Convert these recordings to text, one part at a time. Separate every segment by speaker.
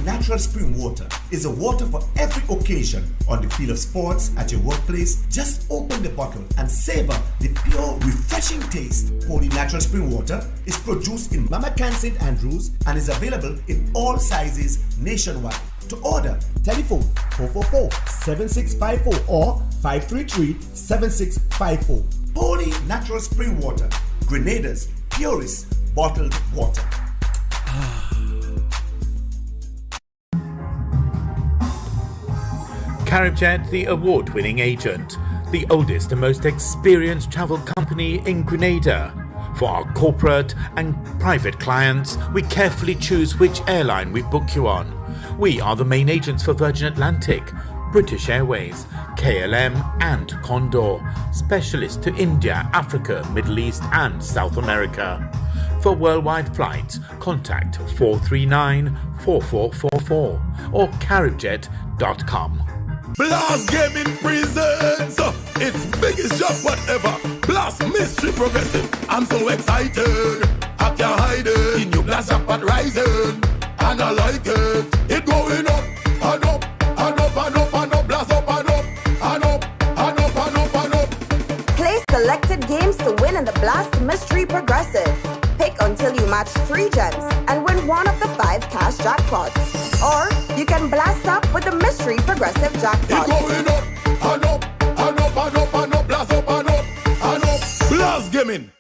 Speaker 1: natural spring water is a water for every occasion on the field of sports, at your workplace. Just open the bottle and savor the pure, refreshing taste. Holy natural spring water is produced in Mama Can St. Andrews and is available in all sizes nationwide. To order, telephone 444-7654 or 533-7654. Holy natural spring water, Grenada's purest bottled water.
Speaker 2: CaribJet, the award-winning agent, the oldest and most experienced travel company in Grenada. For our corporate and private clients, we carefully choose which airline we book you on. We are the main agents for Virgin Atlantic, British Airways, KLM and Condor, specialists to India, Africa, Middle East and South America. For worldwide flights, contact 439-4444 or caribjet.com.
Speaker 3: Blast Gaming presents its biggest job whatever. Blast Mystery Progressive. I'm so excited. I can't hide it. In your blast jackpot rising, and I like it. It going up and up and up and up and up. Blast up and up and up and up and up and up.
Speaker 4: Play selected games to win in the Blast Mystery Progressive. Pick until you match 3 gems and win one of the 5 cash jackpots. Or you can blast up with the Mystery Progressive jackpot.
Speaker 3: It going up and up and up and up and up. Blast up and up and up. Blast Gaming.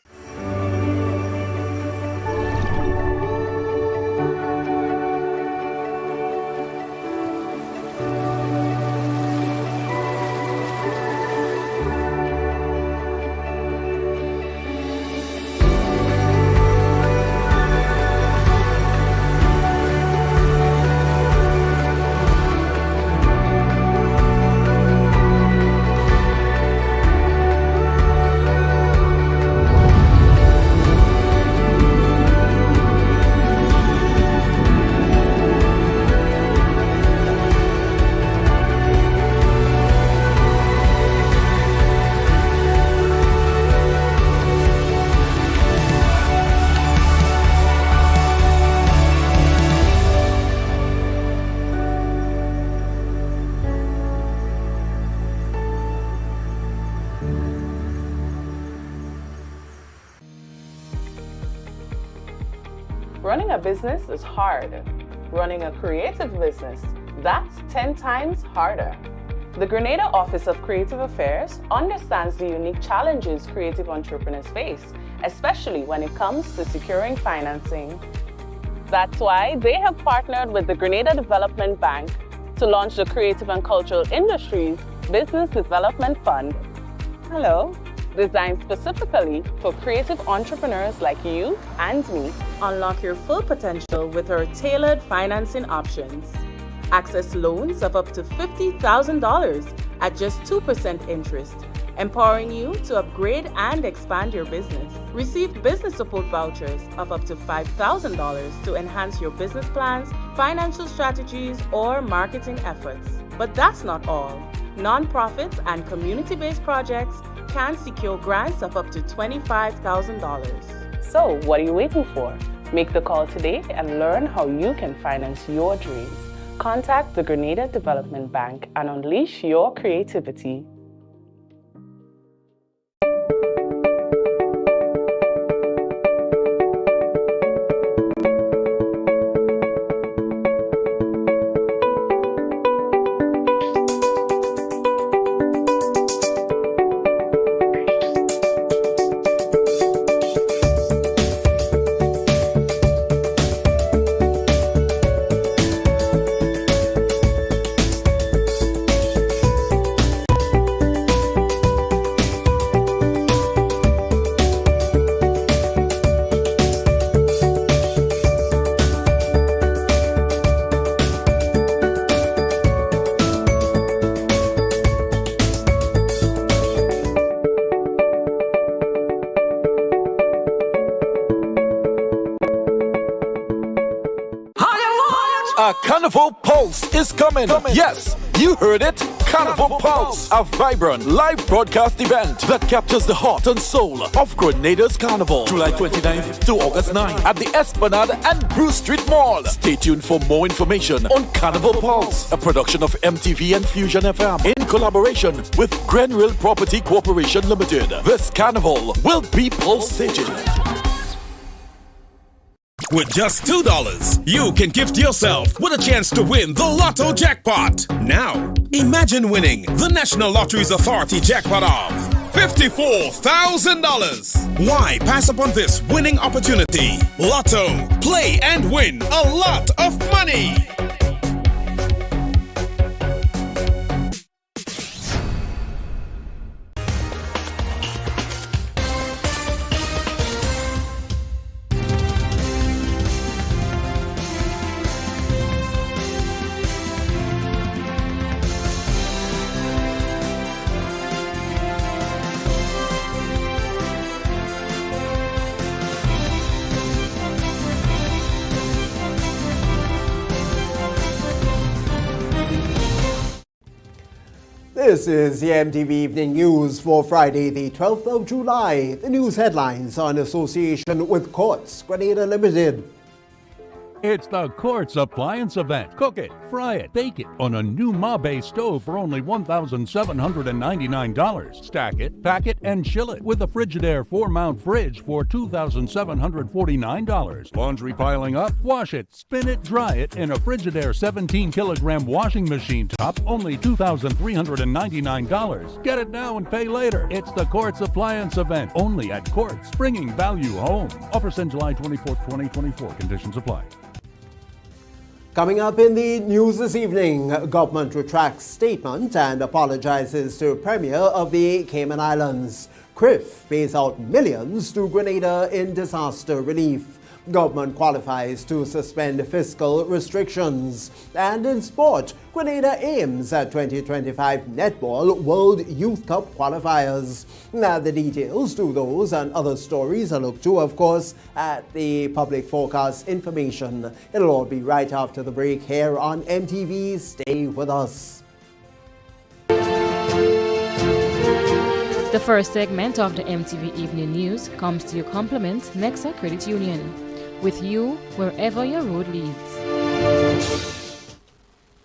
Speaker 5: Running a business is hard. Running a creative business, that's 10 times harder. The Grenada Office of Creative Affairs understands the unique challenges creative entrepreneurs face, especially when it comes to securing financing. That's why they have partnered with the Grenada Development Bank to launch the Creative and Cultural Industries Business Development Fund. Hello. Designed specifically for creative entrepreneurs like you and me. Unlock your full potential with our tailored financing options. Access loans of up to $50,000 at just 2% interest, empowering you to upgrade and expand your business. Receive business support vouchers of up to $5,000 to enhance your business plans, financial strategies, or marketing efforts. But that's not all. Non-profits and community-based projects can secure grants of up to $25,000. So, what are you waiting for? Make the call today and learn how you can finance your dreams. Contact the Grenada Development Bank and unleash your creativity.
Speaker 3: A Carnival Pulse is coming. Yes,
Speaker 6: You heard it! Carnival Pulse, a vibrant live broadcast event that captures the heart and soul of Grenada's Carnival. July 29th to August 9th at the Esplanade and Bruce Street Mall. Stay tuned for more information on Carnival Pulse, a production of MTV and Fusion FM in collaboration with Grenville Property Corporation Limited. This carnival will be pulsating.
Speaker 7: With just $2, you can gift yourself with a chance to win the Lotto jackpot. Now, imagine winning the National Lotteries Authority jackpot of $54,000. Why pass upon this winning opportunity? Lotto, play and win a lot of money.
Speaker 8: This is the MTV Evening News for Friday, the 12th of July. The news headlines are in association with Courts Grenada Limited.
Speaker 9: It's the Courts Appliance Event. Cook it, fry it, bake it on a new Mabe stove for only $1,799. Stack it, pack it, and chill it with a Frigidaire 4-mount fridge for $2,749. Laundry piling up? Wash it, spin it, dry it in a Frigidaire 17-kilogram washing machine top, only $2,399. Get it now and pay later. It's the Courts Appliance Event, only at Courts, bringing value home. Offers end July 24th, 2024. Conditions apply.
Speaker 8: Coming up in the news this evening, government retracts statement and apologizes to Premier of the Cayman Islands. CRIF pays out millions to Grenada in disaster relief. Government qualifies to suspend fiscal restrictions. And in sport, Grenada aims at 2025 Netball World Youth Cup qualifiers. Now the details to those and other stories are looked to, of course, at the public forecast information. It'll all be right after the break here on MTV. Stay with us.
Speaker 10: The first segment of the MTV Evening News comes to you compliment Nexa Credit Union. With you wherever your road leads.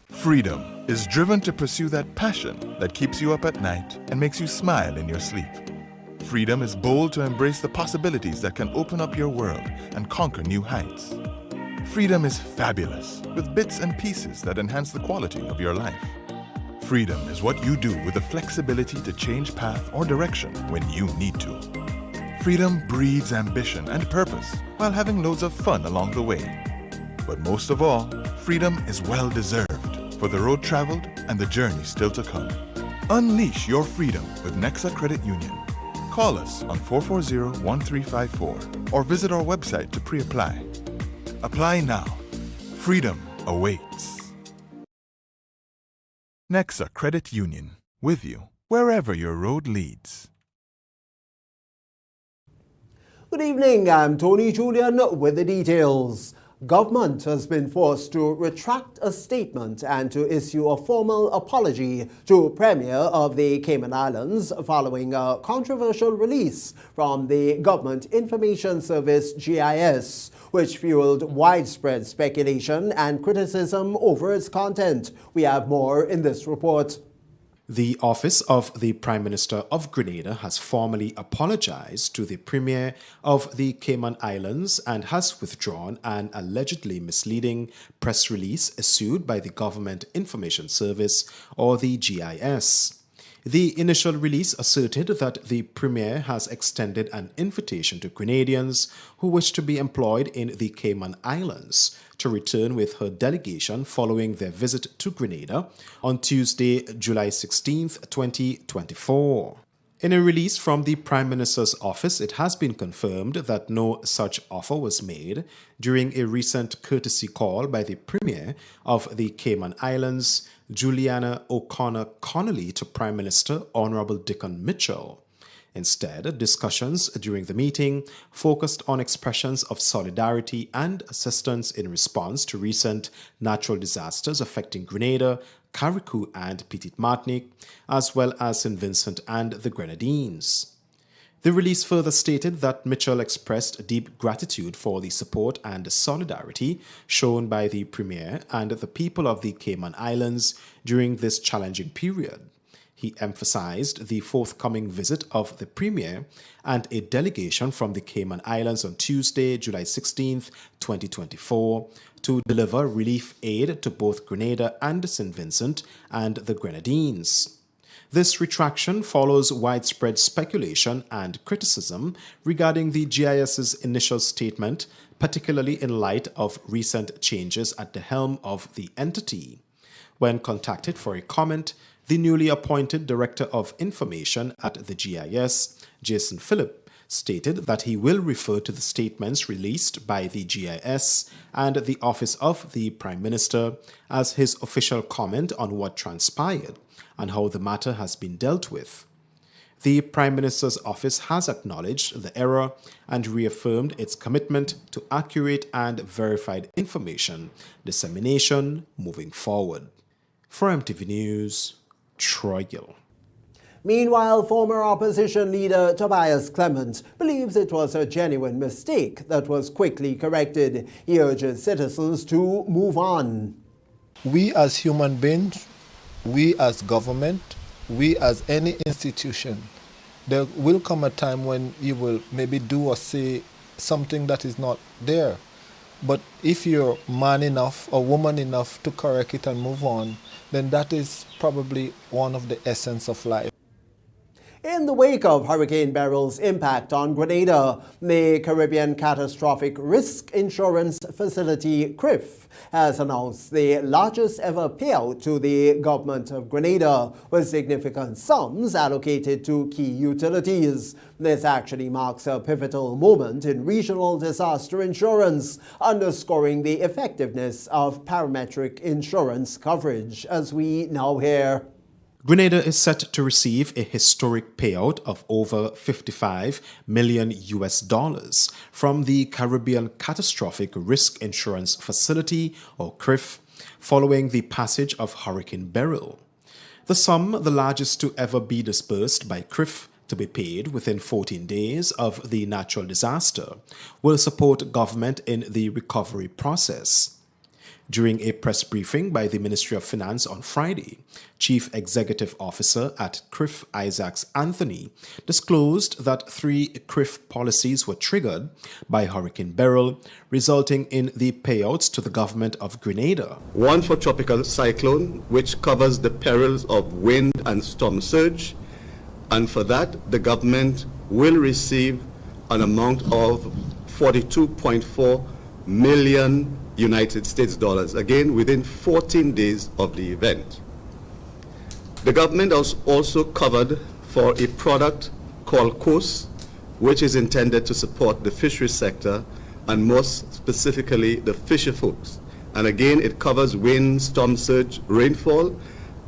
Speaker 11: Freedom is driven to pursue that passion that keeps you up at night and makes you smile in your sleep. Freedom is bold to embrace the possibilities that can open up your world and conquer new heights. Freedom is fabulous with bits and pieces that enhance the quality of your life. Freedom is what you do with the flexibility to change path or direction when you need to. Freedom breeds ambition and purpose while having loads of fun along the way. But most of all, freedom is well deserved for the road traveled and the journey still to come. Unleash your freedom with Nexa Credit Union. Call us on 440-1354 or visit our website to pre-apply. Apply now. Freedom awaits. Nexa Credit Union, with you wherever your road leads.
Speaker 8: Good evening, I'm Tony Julian with the details. Government has been forced to retract a statement and to issue a formal apology to Premier of the Cayman Islands following a controversial release from the Government Information Service GIS, which fueled widespread speculation and criticism over its content. We have more in this report.
Speaker 12: The Office of the Prime Minister of Grenada has formally apologized to the Premier of the Cayman Islands and has withdrawn an allegedly misleading press release issued by the Government Information Service, or the GIS. The initial release asserted that the Premier has extended an invitation to Grenadians who wish to be employed in the Cayman Islands to return with her delegation following their visit to Grenada on Tuesday, July 16, 2024. In a release from the Prime Minister's office, it has been confirmed that no such offer was made during a recent courtesy call by the Premier of the Cayman Islands, Juliana O'Connor Connolly, to Prime Minister Honorable Dickon Mitchell. Instead, discussions during the meeting focused on expressions of solidarity and assistance in response to recent natural disasters affecting Grenada, Carriacou and Petite Martinique, as well as St. Vincent and the Grenadines. The release further stated that Mitchell expressed deep gratitude for the support and solidarity shown by the Premier and the people of the Cayman Islands during this challenging period. He emphasized the forthcoming visit of the Premier and a delegation from the Cayman Islands on Tuesday, July 16, 2024, to deliver relief aid to both Grenada and St. Vincent and the Grenadines. This retraction follows widespread speculation and criticism regarding the GIS's initial statement, particularly in light of recent changes at the helm of the entity. When contacted for a comment, the newly appointed Director of Information at the GIS, Jason Phillip, stated that he will refer to the statements released by the GIS and the Office of the Prime Minister as his official comment on what transpired and how the matter has been dealt with. The Prime Minister's office has acknowledged the error and reaffirmed its commitment to accurate and verified information dissemination moving forward. For MTV News, Troy Gill.
Speaker 8: Meanwhile, former opposition leader Tobias Clement believes it was a genuine mistake that was quickly corrected. He urges citizens to move on.
Speaker 13: We as human beings, we as government, we as any institution, there will come a time when you will maybe do or say something that is not there. But if you're man enough or woman enough to correct it and move on, then that is probably one of the essence of life.
Speaker 8: In the wake of Hurricane Beryl's impact on Grenada, the Caribbean Catastrophic Risk Insurance Facility, CRIF, has announced the largest ever payout to the government of Grenada, with significant sums allocated to key utilities. This actually marks a pivotal moment in regional disaster insurance, underscoring the effectiveness of parametric insurance coverage, as we now hear.
Speaker 12: Grenada is set to receive a historic payout of over $55 million from the Caribbean Catastrophic Risk Insurance Facility, or CRIF, following the passage of Hurricane Beryl. The sum, the largest to ever be disbursed by CRIF, to be paid within 14 days of the natural disaster, will support government in the recovery process. During a press briefing by the Ministry of Finance on Friday, Chief Executive Officer at CRIF, Isaacs Anthony, disclosed that 3 CRIF policies were triggered by Hurricane Beryl, resulting in the payouts to the government of Grenada.
Speaker 14: One for tropical cyclone, which covers the perils of wind and storm surge, and for that, the government will receive an amount of $42.4 million United States dollars, again within 14 days of the event. The government has also covered for a product called COAS, which is intended to support the fisheries sector and most specifically the fisher folks. And again, it covers wind, storm surge, rainfall,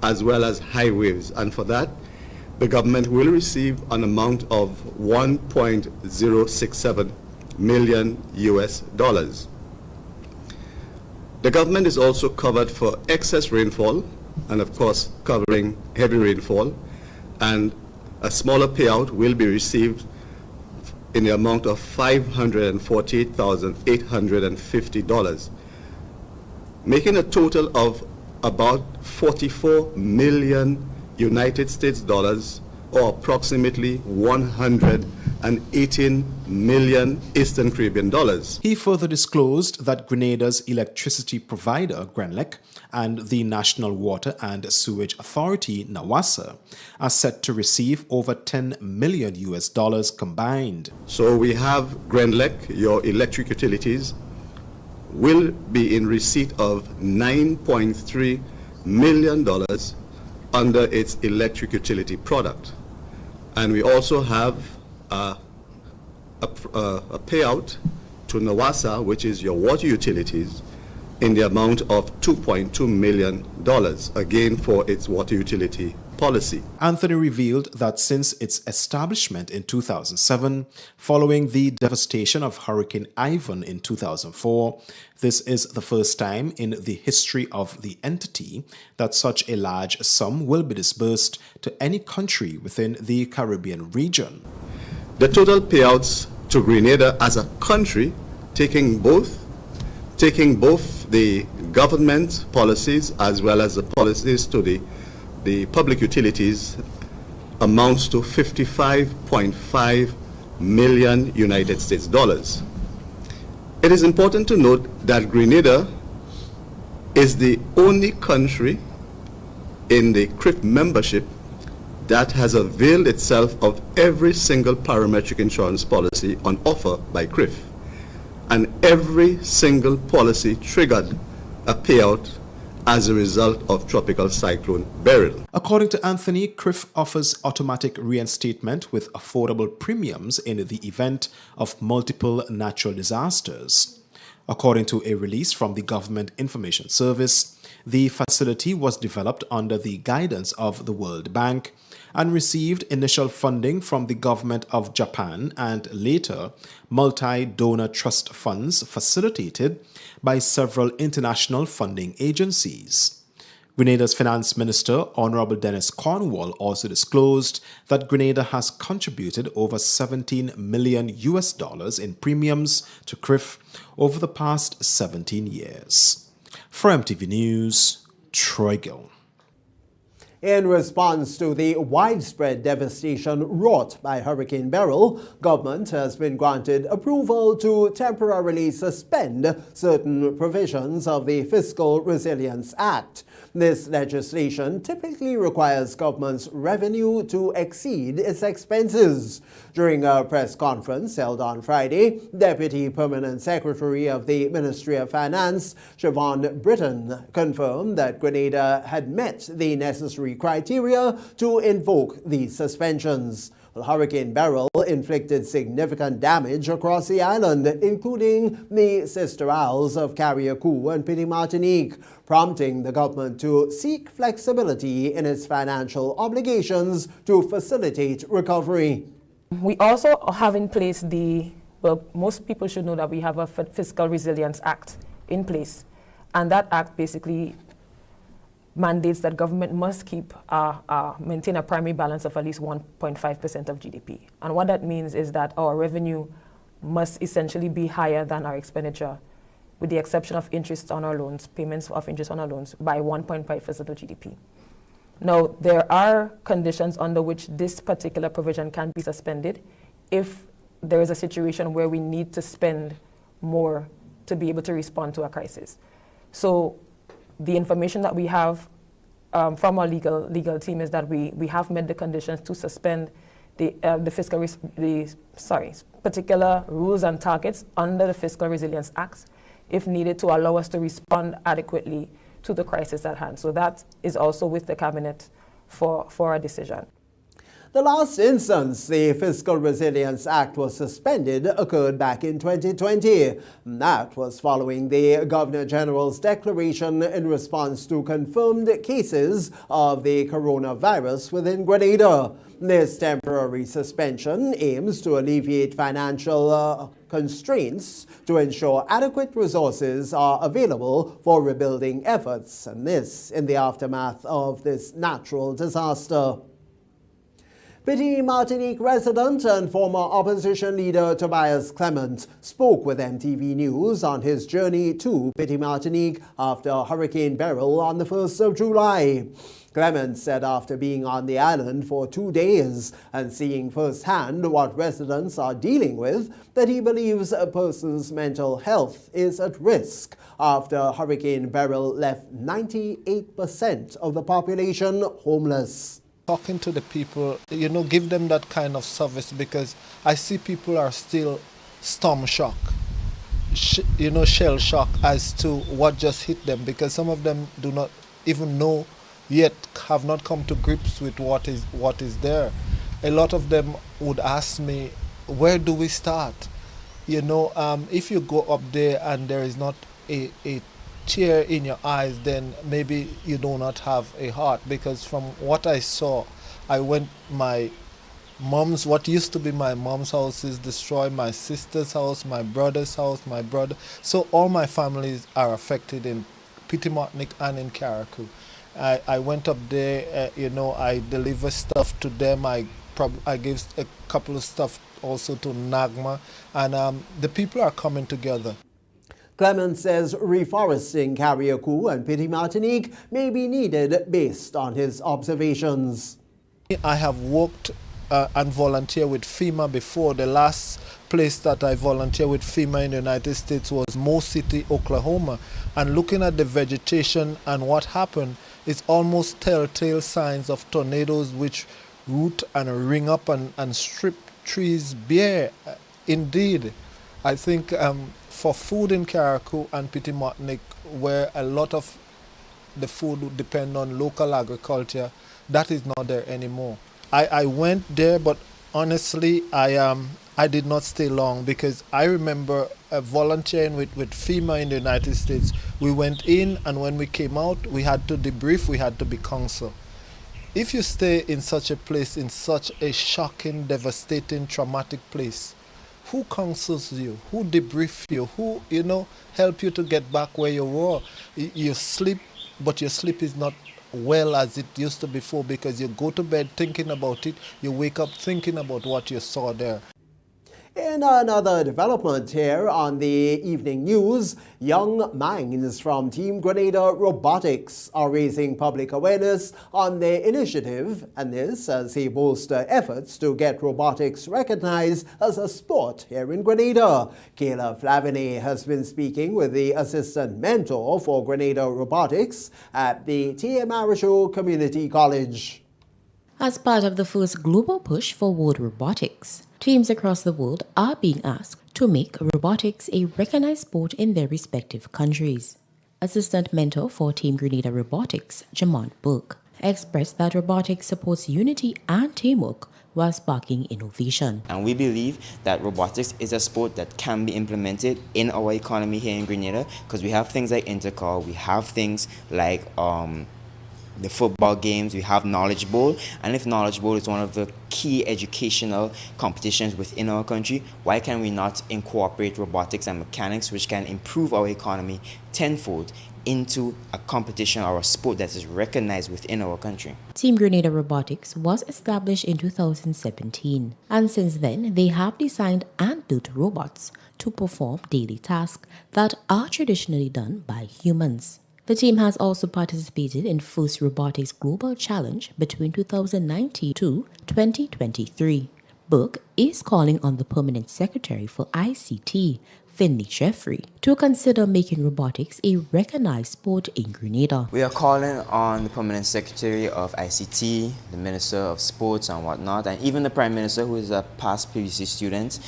Speaker 14: as well as high waves. And for that, the government will receive an amount of $1.067 million US dollars. The government is also covered for excess rainfall and of course covering heavy rainfall, and a smaller payout will be received in the amount of $548,850, making a total of about 44 million United States dollars, or approximately 118 million Eastern Caribbean dollars.
Speaker 12: He further disclosed that Grenada's electricity provider, GRENLEC, and the National Water and Sewage Authority, NAWASA, are set to receive over $10 million US dollars combined.
Speaker 14: So we have GRENLEC, your electric utilities, will be in receipt of $9.3 million under its electric utility product. And we also have a payout to NAWASA, which is your water utilities, in the amount of $2.2 million, again for its water utility policy.
Speaker 12: Anthony revealed that since its establishment in 2007, following the devastation of Hurricane Ivan in 2004, this is the first time in the history of the entity that such a large sum will be disbursed to any country within the Caribbean region.
Speaker 14: The total payouts to Grenada as a country, taking both the government policies as well as the policies to the public utilities, amounts to 55.5 million United States dollars. It is important to note that Grenada is the only country in the CRIF membership that has availed itself of every single parametric insurance policy on offer by CRIF. And every single policy triggered a payout as a result of Tropical Cyclone Beryl.
Speaker 12: According to Anthony, CRIF offers automatic reinstatement with affordable premiums in the event of multiple natural disasters. According to a release from the Government Information Service, the facility was developed under the guidance of the World Bank and received initial funding from the government of Japan and later multi-donor trust funds facilitated by several international funding agencies. Grenada's Finance Minister, Honorable Dennis Cornwall, also disclosed that Grenada has contributed over $17 million in premiums to CRIF over the past 17 years. For MTV News, Troy Gill.
Speaker 8: In response to the widespread devastation wrought by Hurricane Beryl, government has been granted approval to temporarily suspend certain provisions of the Fiscal Resilience Act. This legislation typically requires government's revenue to exceed its expenses. During a press conference held on Friday, Deputy Permanent Secretary of the Ministry of Finance, Siobhan Britton, confirmed that Grenada had met the necessary criteria to invoke these suspensions. Well, Hurricane Beryl inflicted significant damage across the island, including the sister isles of Carriacou and Petite Martinique, prompting the government to seek flexibility in its financial obligations to facilitate recovery.
Speaker 15: We also have in place most people should know that we have a Fiscal Resilience Act in place, and that act basically mandates that government must maintain a primary balance of at least 1.5% of GDP. And what that means is that our revenue must essentially be higher than our expenditure, with the exception of interest on our loans, payments of interest on our loans, by 1.5% of GDP. Now, there are conditions under which this particular provision can be suspended if there is a situation where we need to spend more to be able to respond to a crisis. So the information that we have from our legal team is that we have met the conditions to suspend particular rules and targets under the Fiscal Resilience Act if needed to allow us to respond adequately to the crisis at hand. So that is also with the Cabinet for a decision.
Speaker 8: The last instance the Fiscal Resilience Act was suspended occurred back in 2020. That was following the Governor-General's declaration in response to confirmed cases of the coronavirus within Grenada. This temporary suspension aims to alleviate financial constraints to ensure adequate resources are available for rebuilding efforts, and this in the aftermath of this natural disaster. Petite Martinique resident and former opposition leader Tobias Clement spoke with MTV News on his journey to Petite Martinique after Hurricane Beryl on the 1st of July. Clement said after being on the island for 2 days and seeing firsthand what residents are dealing with, that he believes a person's mental health is at risk after Hurricane Beryl left 98% of the population homeless.
Speaker 13: Talking to the people, give them that kind of service, because I see people are still storm shock, shell shock as to what just hit them, because some of them do not even know yet, have not come to grips with what is there. A lot of them would ask me, where do we start? If you go up there and there is not a tear in your eyes, then maybe you do not have a heart. Because from what I saw, I went my mom's, what used to be my mom's house is destroyed, my sister's house, my brother's house, my brother. So all my families are affected in Pitimotnik and in Carriacou. I went up there, I deliver stuff to them. I gave a couple of stuff also to Nagma, and the people are coming together.
Speaker 8: Clement says reforesting Carriacou and Petit-Martinique may be needed based on his observations.
Speaker 13: I have worked and volunteered with FEMA before. The last place that I volunteered with FEMA in the United States was Mo City, Oklahoma. And looking at the vegetation and what happened, it's almost telltale signs of tornadoes which root and ring up and strip trees bare. Indeed, I think for food in Carriacou and Petit-Martinique, where a lot of the food would depend on local agriculture, that is not there anymore. I went there, but honestly, I did not stay long, because I remember volunteering with FEMA in the United States. We went in, and when we came out, we had to debrief, we had to be counseled. If you stay in such a place, in such a shocking, devastating, traumatic place, who counsels you? Who debrief you? Who, help you to get back where you were? You sleep, but your sleep is not well as it used to before, because you go to bed thinking about it, you wake up thinking about what you saw there.
Speaker 8: In another development here on the evening news, young minds from Team Grenada Robotics are raising public awareness on their initiative, and this as they bolster efforts to get robotics recognized as a sport here in Grenada. Kayla Flaviney has been speaking with the assistant mentor for Grenada Robotics at the T.M. Arisho Community College.
Speaker 16: As part of the first global push for world robotics, teams across the world are being asked to make robotics a recognized sport in their respective countries. Assistant mentor for Team Grenada Robotics, Jamon Burke, expressed that robotics supports unity and teamwork while sparking innovation.
Speaker 17: And we believe that robotics is a sport that can be implemented in our economy here in Grenada, because we have things like Intercall, we have things like the football games, we have Knowledge Bowl, and if Knowledge Bowl is one of the key educational competitions within our country, why can we not incorporate robotics and mechanics, which can improve our economy tenfold, into a competition or a sport that is recognized within our country?
Speaker 16: Team Grenada Robotics was established in 2017, and since then they have designed and built robots to perform daily tasks that are traditionally done by humans. The team has also participated in First Robotics Global Challenge between 2019 to 2023. Burke is calling on the Permanent Secretary for ICT, Finley Jeffrey, to consider making robotics a recognized sport in Grenada.
Speaker 17: We are calling on the Permanent Secretary of ICT, the Minister of Sports and whatnot, and even the Prime Minister, who is a past PVC student.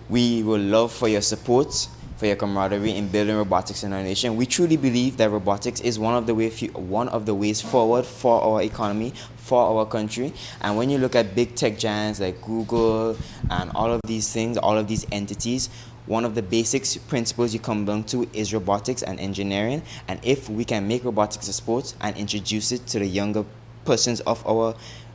Speaker 17: We would love for your support, for your camaraderie in building robotics in our nation. We truly believe that robotics is one of the ways forward for our economy, for our country. And when you look at big tech giants like Google and all of these things, all of these entities, one of the basic principles you come down to is robotics and engineering. And if we can make robotics a sport and introduce it to the younger persons of our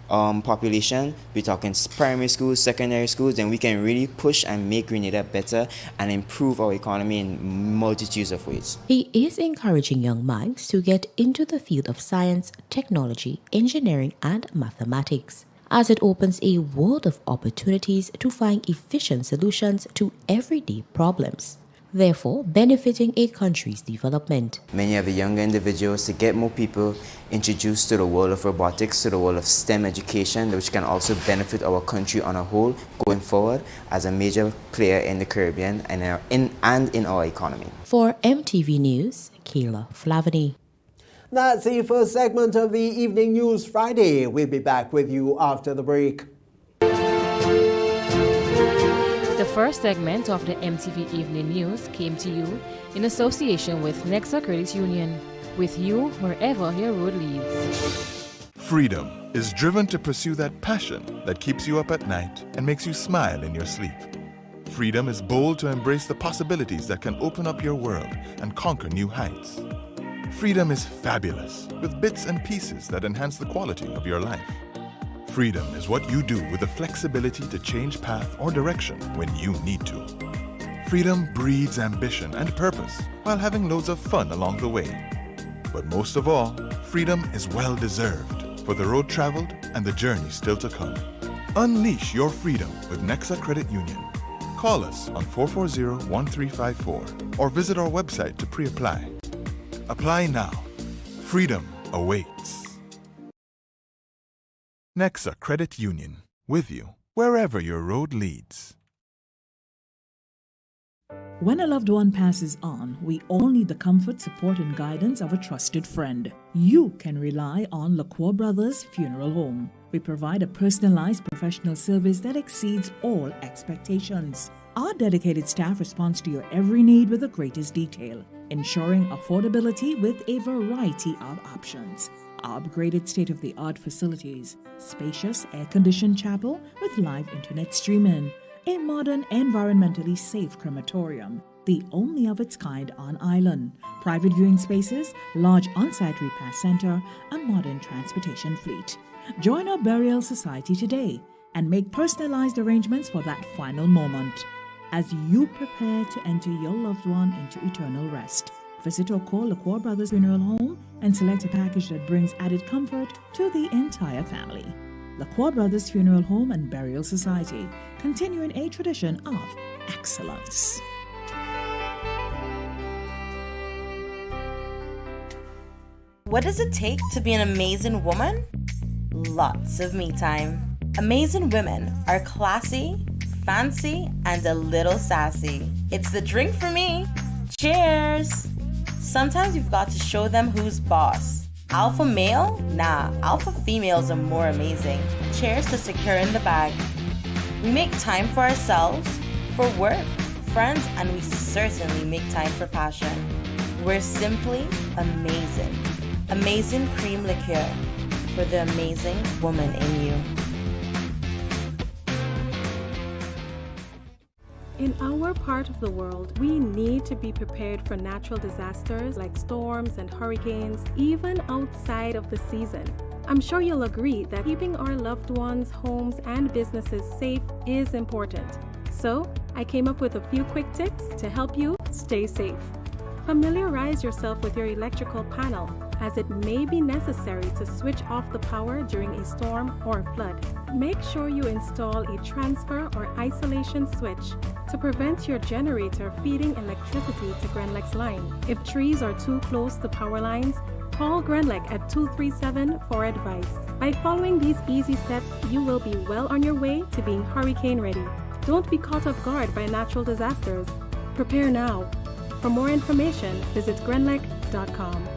Speaker 17: population, we're talking primary schools, secondary schools, then we can really push and make Grenada better and improve our economy in multitudes of ways.
Speaker 16: He is encouraging young minds to get into the field of science, technology, engineering, and mathematics, as it opens a world of opportunities to find efficient solutions to everyday problems, therefore benefiting a country's development.
Speaker 17: Many of the younger individuals, to get more people introduced to the world of robotics, to the world of STEM education, which can also benefit our country on a whole going forward as a major player in the Caribbean and in our economy.
Speaker 16: For MTV News, Kayla Flaviney.
Speaker 8: That's the first segment of the Evening News Friday. We'll be back with you after the break.
Speaker 10: The first segment of the MTV Evening News came to you in association with Nexa Credit Union, with you wherever your road leads.
Speaker 11: Freedom is driven to pursue that passion that keeps you up at night and makes you smile in your sleep. Freedom is bold to embrace the possibilities that can open up your world and conquer new heights. Freedom is fabulous, with bits and pieces that enhance the quality of your life. Freedom is what you do with the flexibility to change path or direction when you need to. Freedom breeds ambition and purpose while having loads of fun along the way. But most of all, freedom is well-deserved for the road traveled and the journey still to come. Unleash your freedom with Nexa Credit Union. Call us on 440-1354 or visit our website to pre-apply. Apply now. Freedom awaits. Nexa Credit Union, with you wherever your road leads.
Speaker 18: When a loved one passes on, we all need the comfort, support, and guidance of a trusted friend. You can rely on LaCour Brothers Funeral Home. We provide a personalized professional service that exceeds all expectations. Our dedicated staff responds to your every need with the greatest detail, ensuring affordability with a variety of options. Our upgraded state-of-the-art facilities, spacious air-conditioned chapel with live internet streaming, a modern, environmentally safe crematorium, the only of its kind on island, private viewing spaces, large on-site repast center, a modern transportation fleet. Join our burial society today and make personalized arrangements for that final moment. As you prepare to enter your loved one into eternal rest, visit or call LaCour Brothers Funeral Home and select a package that brings added comfort to the entire family. LaCour Brothers Funeral Home and Burial Society, continuing a tradition of excellence.
Speaker 19: What does it take to be an amazing woman? Lots of me time. Amazing women are classy, fancy, and a little sassy. It's the drink for me. Cheers! Sometimes you've got to show them who's boss. Alpha male? Nah, alpha females are more amazing. Cheers to securing the bag. We make time for ourselves, for work, friends, and we certainly make time for passion. We're simply amazing. Amazing cream liqueur for the amazing woman in you.
Speaker 20: In our part of the world, we need to be prepared for natural disasters like storms and hurricanes, even outside of the season. I'm sure you'll agree that keeping our loved ones, homes, and businesses safe is important. So, I came up with a few quick tips to help you stay safe. Familiarize yourself with your electrical panel, as it may be necessary to switch off the power during a storm or flood. Make sure you install a transfer or isolation switch to prevent your generator feeding electricity to Grenlec's line. If trees are too close to power lines, call Grenlec at 237 for advice. By following these easy steps, you will be well on your way to being hurricane ready. Don't be caught off guard by natural disasters. Prepare now. For more information, visit grenlec.com.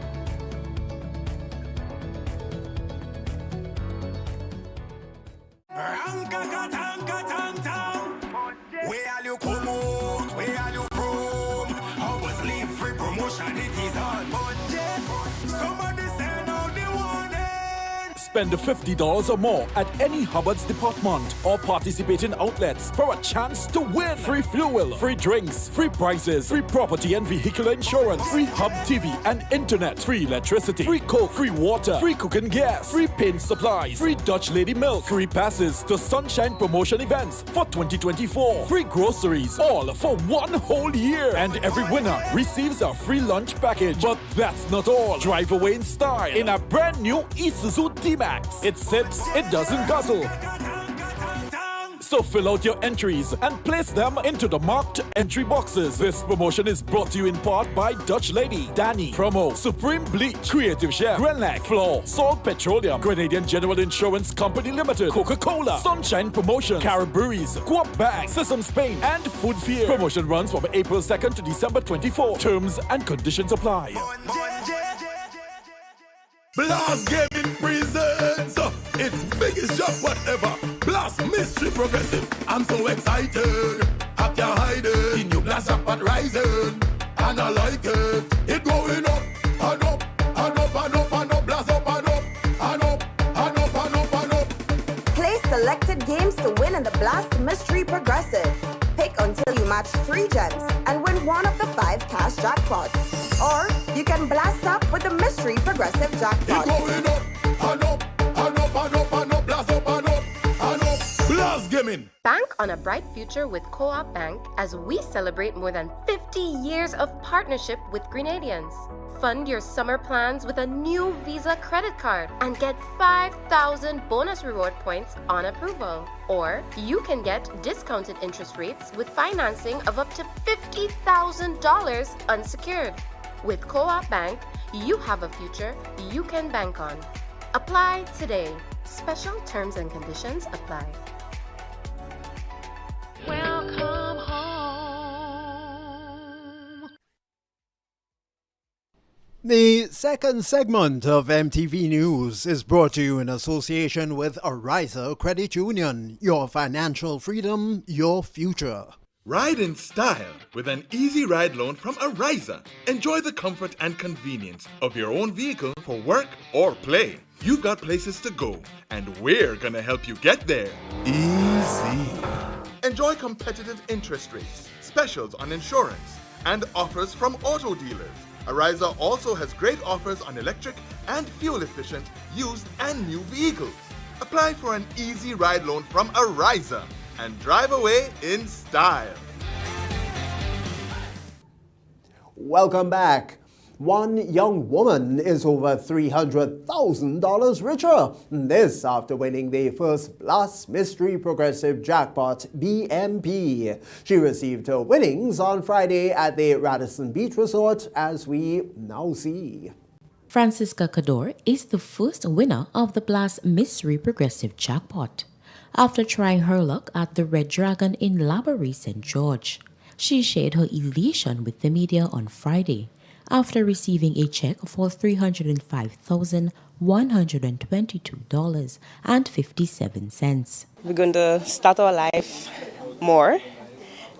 Speaker 6: Spend $50 or more at any Hubbard's department or participating outlets for a chance to win. Free fuel, free drinks, free prizes, free property and vehicular insurance, free Hub TV and internet, free electricity, free coke, free water, free cooking gas, free paint supplies, free Dutch Lady milk, free passes to Sunshine promotion events for 2024, free groceries, all for one whole year. And every winner receives a free lunch package. But that's not all. Drive away in style in a brand new Isuzu D-Max. It sips, it doesn't guzzle. So fill out your entries and place them into the marked entry boxes. This promotion is brought to you in part by Dutch Lady, Danny, Promo, Supreme Bleach, Creative Chef, Grenlac, Floor, Salt Petroleum, Grenadian General Insurance Company Limited, Coca-Cola, Sunshine Promotions, Caribberies, Guap Bag, Sesame Spain, and Food Fear. Promotion runs from April 2nd to December 24. Terms and conditions apply.
Speaker 3: Blast Gaming presents its biggest job whatever. Blast Mystery Progressive. I'm so excited. I can't hide it. In your blast jackpot rising. And I like it. It going up and up and up and up and up. Blast up and up and up and up and up and up.
Speaker 4: Play selected games to win in the Blast Mystery Progressive. Pick until match free gems and win one of the 5 cash jackpots. Or you can blast up with the mystery progressive jackpot.
Speaker 3: Going up, and up, and up, and up, and up, blast up, and up, and up, blast gaming.
Speaker 21: Bank on a bright future with Co-op Bank as we celebrate more than 50 years of partnership with Grenadians. Fund your summer plans with a new Visa credit card and get 5,000 bonus reward points on approval. Or you can get discounted interest rates with financing of up to $50,000 unsecured. With Co-op Bank, you have a future you can bank on. Apply today. Special terms and conditions apply.
Speaker 10: Welcome home.
Speaker 8: The second segment of MTV News is brought to you in association with Ariza Credit Union. Your financial freedom, your future.
Speaker 11: Ride in style with an easy ride loan from Ariza. Enjoy the comfort and convenience of your own vehicle for work or play. You've got places to go, and we're gonna help you get there. Easy. Enjoy competitive interest rates, specials on insurance, and offers from auto dealers. Ariza also has great offers on electric and fuel-efficient used and new vehicles. Apply for an easy ride loan from Ariza and drive away in style.
Speaker 8: Welcome back. One young woman is over $300,000 richer. This after winning the first Blast Mystery Progressive Jackpot BMP. She received her winnings on Friday at the Radisson Beach Resort, as we now see.
Speaker 16: Francisca Cador is the first winner of the Blast Mystery Progressive Jackpot. After trying her luck at the Red Dragon in Laborie, St. George, she shared her elation with the media on Friday after receiving a check for $305,122.57.
Speaker 22: We're going to start our life more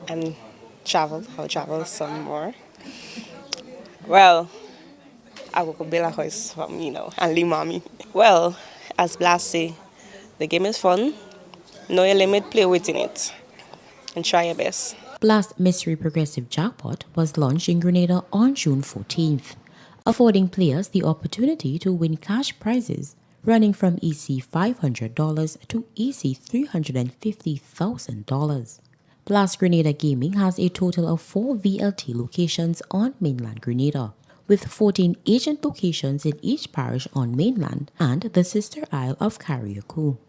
Speaker 22: and travel some more. Well, I will build a house from, and leave mommy. Well, as Blast say, the game is fun. Know your limit, play within it, and try your best.
Speaker 16: Blast Mystery Progressive Jackpot was launched in Grenada on June 14th, affording players the opportunity to win cash prizes running from EC $500 to EC $350,000. Blast Grenada Gaming has a total of 4 VLT locations on mainland Grenada, with 14 agent locations in each parish on mainland and the sister isle of Carriacou.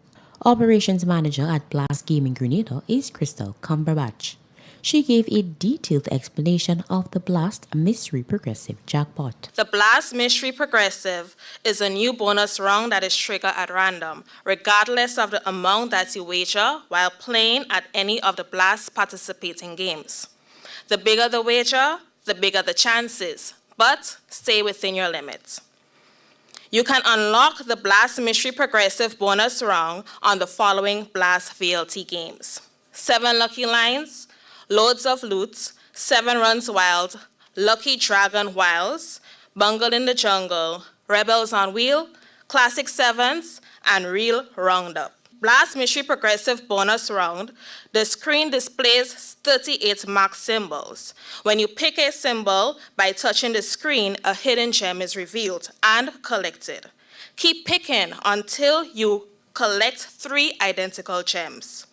Speaker 16: Operations Manager at Blast Gaming Grenada is Crystal Cumberbatch. She gave a detailed explanation of the Blast Mystery Progressive Jackpot.
Speaker 23: The Blast Mystery Progressive is a new bonus round that is triggered at random, regardless of the amount that you wager while playing at any of the Blast participating games. The bigger the wager, the bigger the chances, but stay within your limits. You can unlock the Blast Mystery Progressive bonus round on the following Blast VLT games: 7 Lucky Lines, Loads of Loot, 7 Runs Wild, Lucky Dragon Wilds, Bungle in the Jungle, Rebels on Wheel, Classic Sevens, and Real Roundup. Blast Mystery Progressive bonus round, the screen displays 38 marked symbols. When you pick a symbol, by touching the screen, a hidden gem is revealed and collected. Keep picking until you collect 3 identical gems.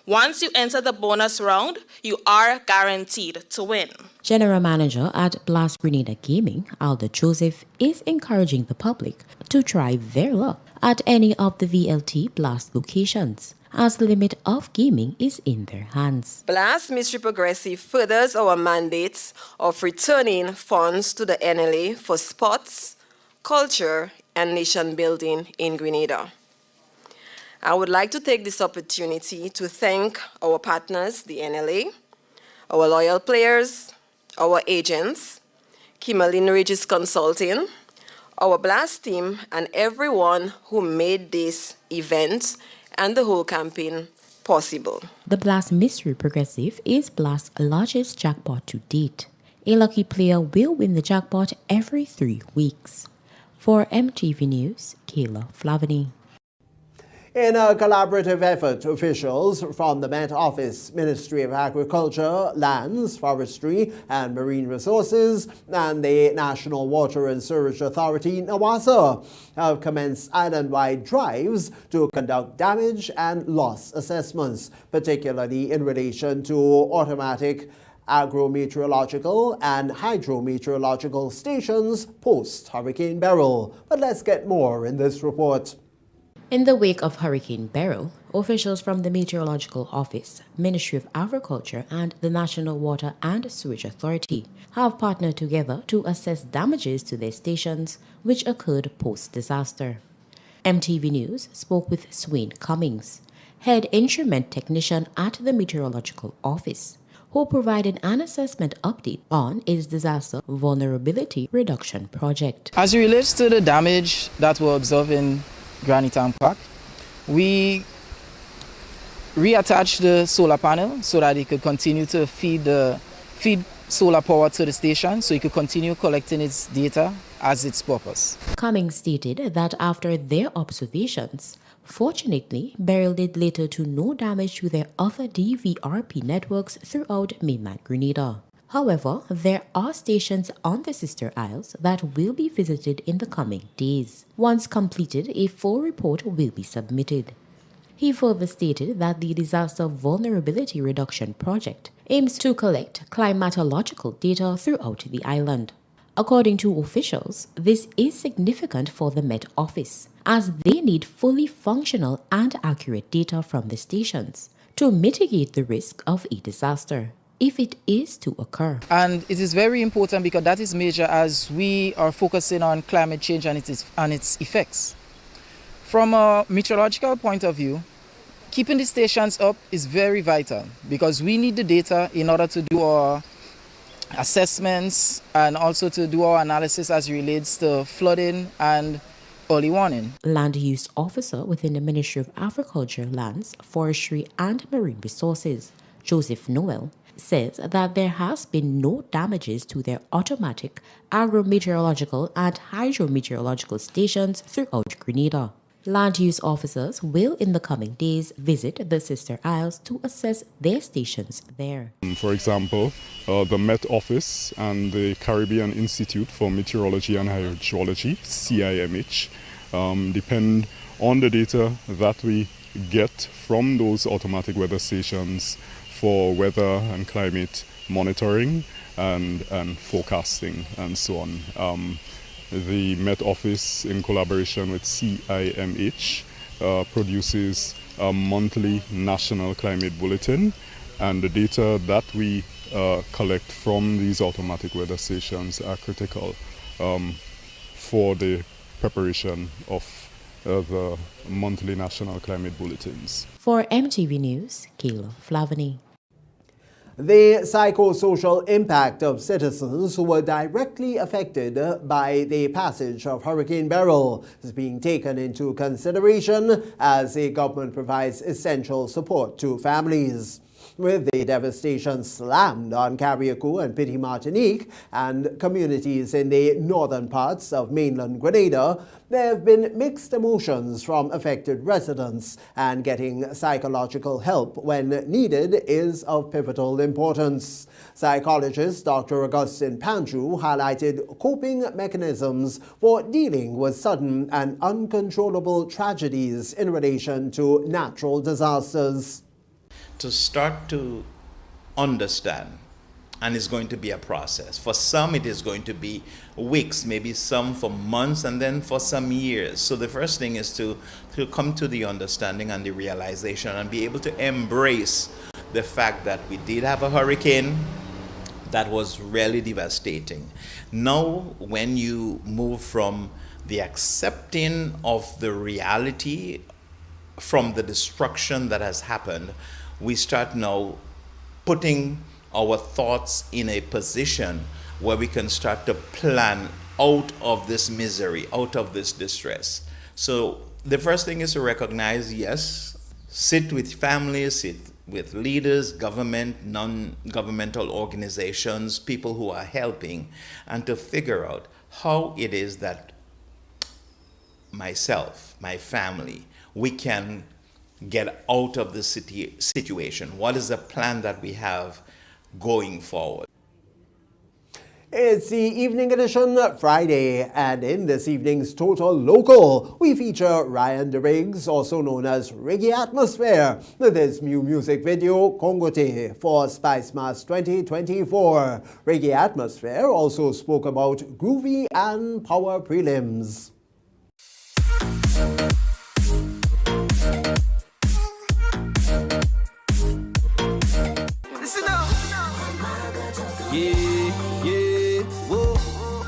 Speaker 23: Once you enter the bonus round, you are guaranteed to win.
Speaker 16: General Manager at Blast Grenada Gaming, Alda Joseph, is encouraging the public to try their luck at any of the VLT Blast locations, as the limit of gaming is in their hands.
Speaker 24: Blast Mystery Progressive furthers our mandates of returning funds to the NLA for sports, culture, and nation building in Grenada. I would like to take this opportunity to thank our partners, the NLA, our loyal players, our agents, Kimberlin Regis Consulting, our Blast team, and everyone who made this event and the whole campaign possible.
Speaker 16: The Blast Mystery Progressive is Blast's largest jackpot to date. A lucky player will win the jackpot every 3 weeks. For MTV News, Kayla Flavany.
Speaker 8: In a collaborative effort, officials from the Met Office, Ministry of Agriculture, Lands, Forestry and Marine Resources, and the National Water and Sewerage Authority, NWASA, have commenced island-wide drives to conduct damage and loss assessments, particularly in relation to automatic agrometeorological and hydrometeorological stations post-Hurricane Beryl. But let's get more in this report.
Speaker 16: In the wake of Hurricane Beryl, officials from the Meteorological Office, Ministry of Agriculture and the National Water and Sewage Authority have partnered together to assess damages to their stations which occurred post-disaster. MTV News spoke with Swain Cummings, head instrument technician at the Meteorological Office, who provided an assessment update on its disaster vulnerability reduction project.
Speaker 1: As it relates to the damage that were observed in Granny Town Park, we reattached the solar panel so that it could continue to feed solar power to the station so it could continue collecting its data as its purpose.
Speaker 16: Cummings stated that after their observations, fortunately, Beryl did later to no damage to their other DVRP networks throughout mainland Grenada. However, there are stations on the sister isles that will be visited in the coming days. Once completed, a full report will be submitted. He further stated that the Disaster Vulnerability Reduction Project aims to collect climatological data throughout the island. According to officials, this is significant for the Met Office, as they need fully functional and accurate data from the stations to mitigate the risk of a disaster, if it is to occur.
Speaker 1: And it is very important because that is major as we are focusing on climate change and its effects. From a meteorological point of view, keeping the stations up is very vital because we need the data in order to do our assessments and also to do our analysis as it relates to flooding and early warning.
Speaker 16: Land use officer within the Ministry of Agriculture, Lands, Forestry and Marine Resources, Joseph Noel, says that there has been no damages to their automatic agrometeorological and hydrometeorological stations throughout Grenada. Land use officers will in the coming days visit the sister isles to assess their stations there.
Speaker 2: For example, the Met Office and the Caribbean Institute for Meteorology and Hydrology, CIMH, depend on the data that we get from those automatic weather stations for weather and climate monitoring and forecasting and so on. The Met Office, in collaboration with CIMH, produces a monthly national climate bulletin, and the data that we collect from these automatic weather stations are critical for the preparation of the monthly national climate bulletins.
Speaker 16: For MTV News, Kayla Flavany.
Speaker 8: The psychosocial impact of citizens who were directly affected by the passage of Hurricane Beryl is being taken into consideration as the government provides essential support to families. With the devastation slammed on Carriacou and Petit Martinique and communities in the northern parts of mainland Grenada, there have been mixed emotions from affected residents, and getting psychological help when needed is of pivotal importance. Psychologist Dr. Augustine Pandrew highlighted coping mechanisms for dealing with sudden and uncontrollable tragedies in relation to natural disasters.
Speaker 5: To start to understand, and it's going to be a process. For some it is going to be weeks, maybe some for months, and then for some years. So the first thing is to come to the understanding and the realization and be able to embrace the fact that we did have a hurricane that was really devastating. Now when you move from the accepting of the reality from the destruction that has happened, we start now putting our thoughts in a position where we can start to plan out of this misery, out of this distress. So the first thing is to recognize, yes, sit with families, sit with leaders, government, non-governmental organizations, people who are helping, and to figure out how it is that myself, my family, we can get out of the situation? What is the plan that we have going forward?
Speaker 8: It's the evening edition Friday, and in this evening's Total Local, we feature Ryan DeRiggs, also known as Reggae Atmosphere, with his new music video, Congote, for Spice Mass 2024. Reggae Atmosphere also spoke about groovy and power prelims.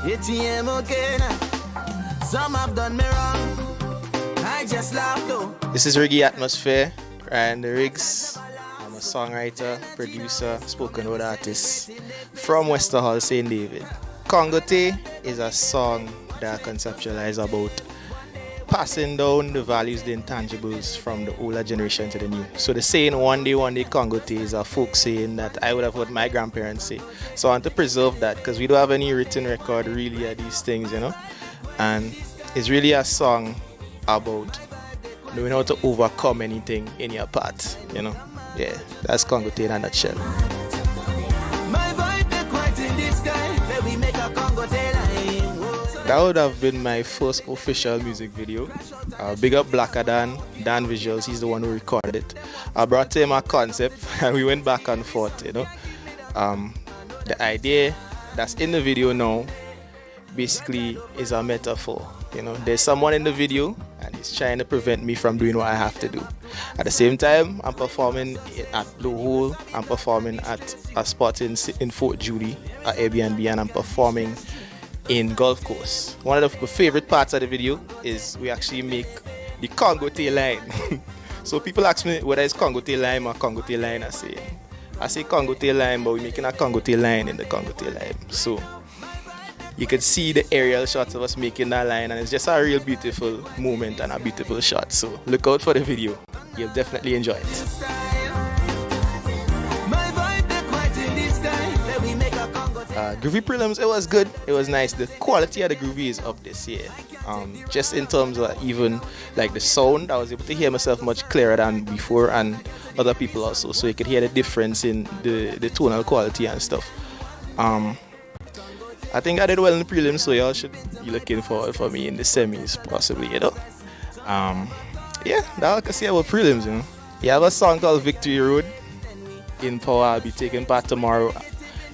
Speaker 7: ATM again. Some have done me wrong. I just laugh though.
Speaker 9: This is Reggae Atmosphere, Ryan DeRiggs. I'm a songwriter, producer, spoken word artist from Westerhall, St. David. Congote is a song that conceptualizes about passing down the values, the intangibles from the older generation to the new. So the saying one day Congote is a folk saying that I would have heard my grandparents say. So I want to preserve that because we don't have any written record really of these things, you know. And it's really a song about knowing how to overcome anything in your path, you know. Yeah, that's Congote in a nutshell.
Speaker 7: My vibe quite in this sky, where we make a Congote line.
Speaker 9: That would have been my first official music video. Big up Blacker Dan Visuals, he's the one who recorded it. I brought him a concept and we went back and forth, you know. The idea that's in the video now basically is a metaphor. You know, there's someone in the video and he's trying to prevent me from doing what I have to do. At the same time, I'm performing at Blue Hole, I'm performing at a spot in Fort Judy, at Airbnb, and I'm performing in Gulf Coast. One of the favorite parts of the video is we actually make the Congote line. So people ask me whether it's Congote line or Congote line. I say Congote line, but we're making a Congote line in the Congote line. So you can see the aerial shots of us making that line, and it's just a real beautiful moment and a beautiful shot. So look out for the video. You'll definitely enjoy it. Groovy prelims, it was good, it was nice. The quality of the groovy is up this year. Just in terms of even like the sound, I was able to hear myself much clearer than before, and other people also, so you could hear the difference in the tonal quality and stuff. I think I did well in the prelims, so y'all should be looking forward for me in the semis possibly, you know. Yeah, that's all I can say about prelims, you know. You have a song called Victory Road in Power. I'll be taking part tomorrow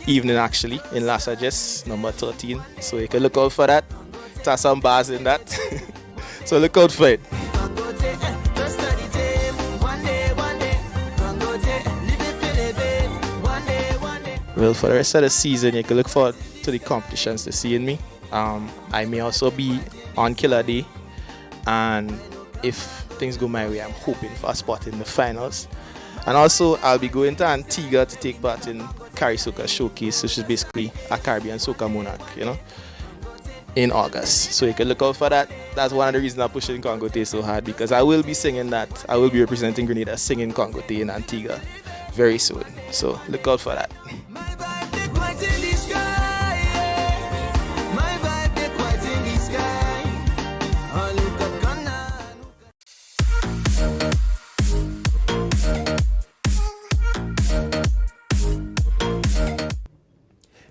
Speaker 9: evening actually in Las Ages, number 13. So you can look out for that. It has some bars in that. So look out for it. Well, for the rest of the season, you can look forward to the competitions to seeing me. I may also be on Killer Day, and if things go my way, I'm hoping for a spot in the finals. And also, I'll be going to Antigua to take part in Cari Soca Showcase, which is basically a Caribbean Soca Monarch, you know, in August. So you can look out for that. That's one of the reasons I'm pushing Congote so hard, because I will be singing that. I will be representing Grenada singing Congote in Antigua very soon. So look out for that.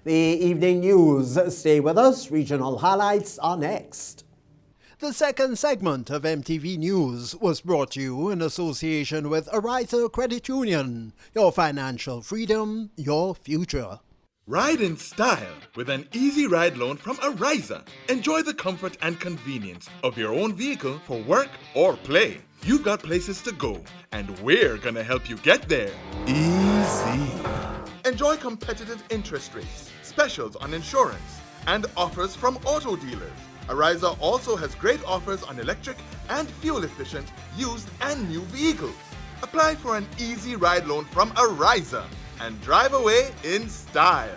Speaker 8: The evening news. Stay with us. Regional highlights are next. The second segment of MTV News was brought to you in association with Ariza Credit Union. Your financial freedom, your future.
Speaker 11: Ride in style with an easy ride loan from Ariza. Enjoy the comfort and convenience of your own vehicle for work or play. You've got places to go, and we're gonna help you get there. Easy. Enjoy competitive interest rates, specials on insurance, and offers from auto dealers. Ariza also has great offers on electric and fuel-efficient used and new vehicles. Apply for an easy ride loan from Ariza and drive away in style.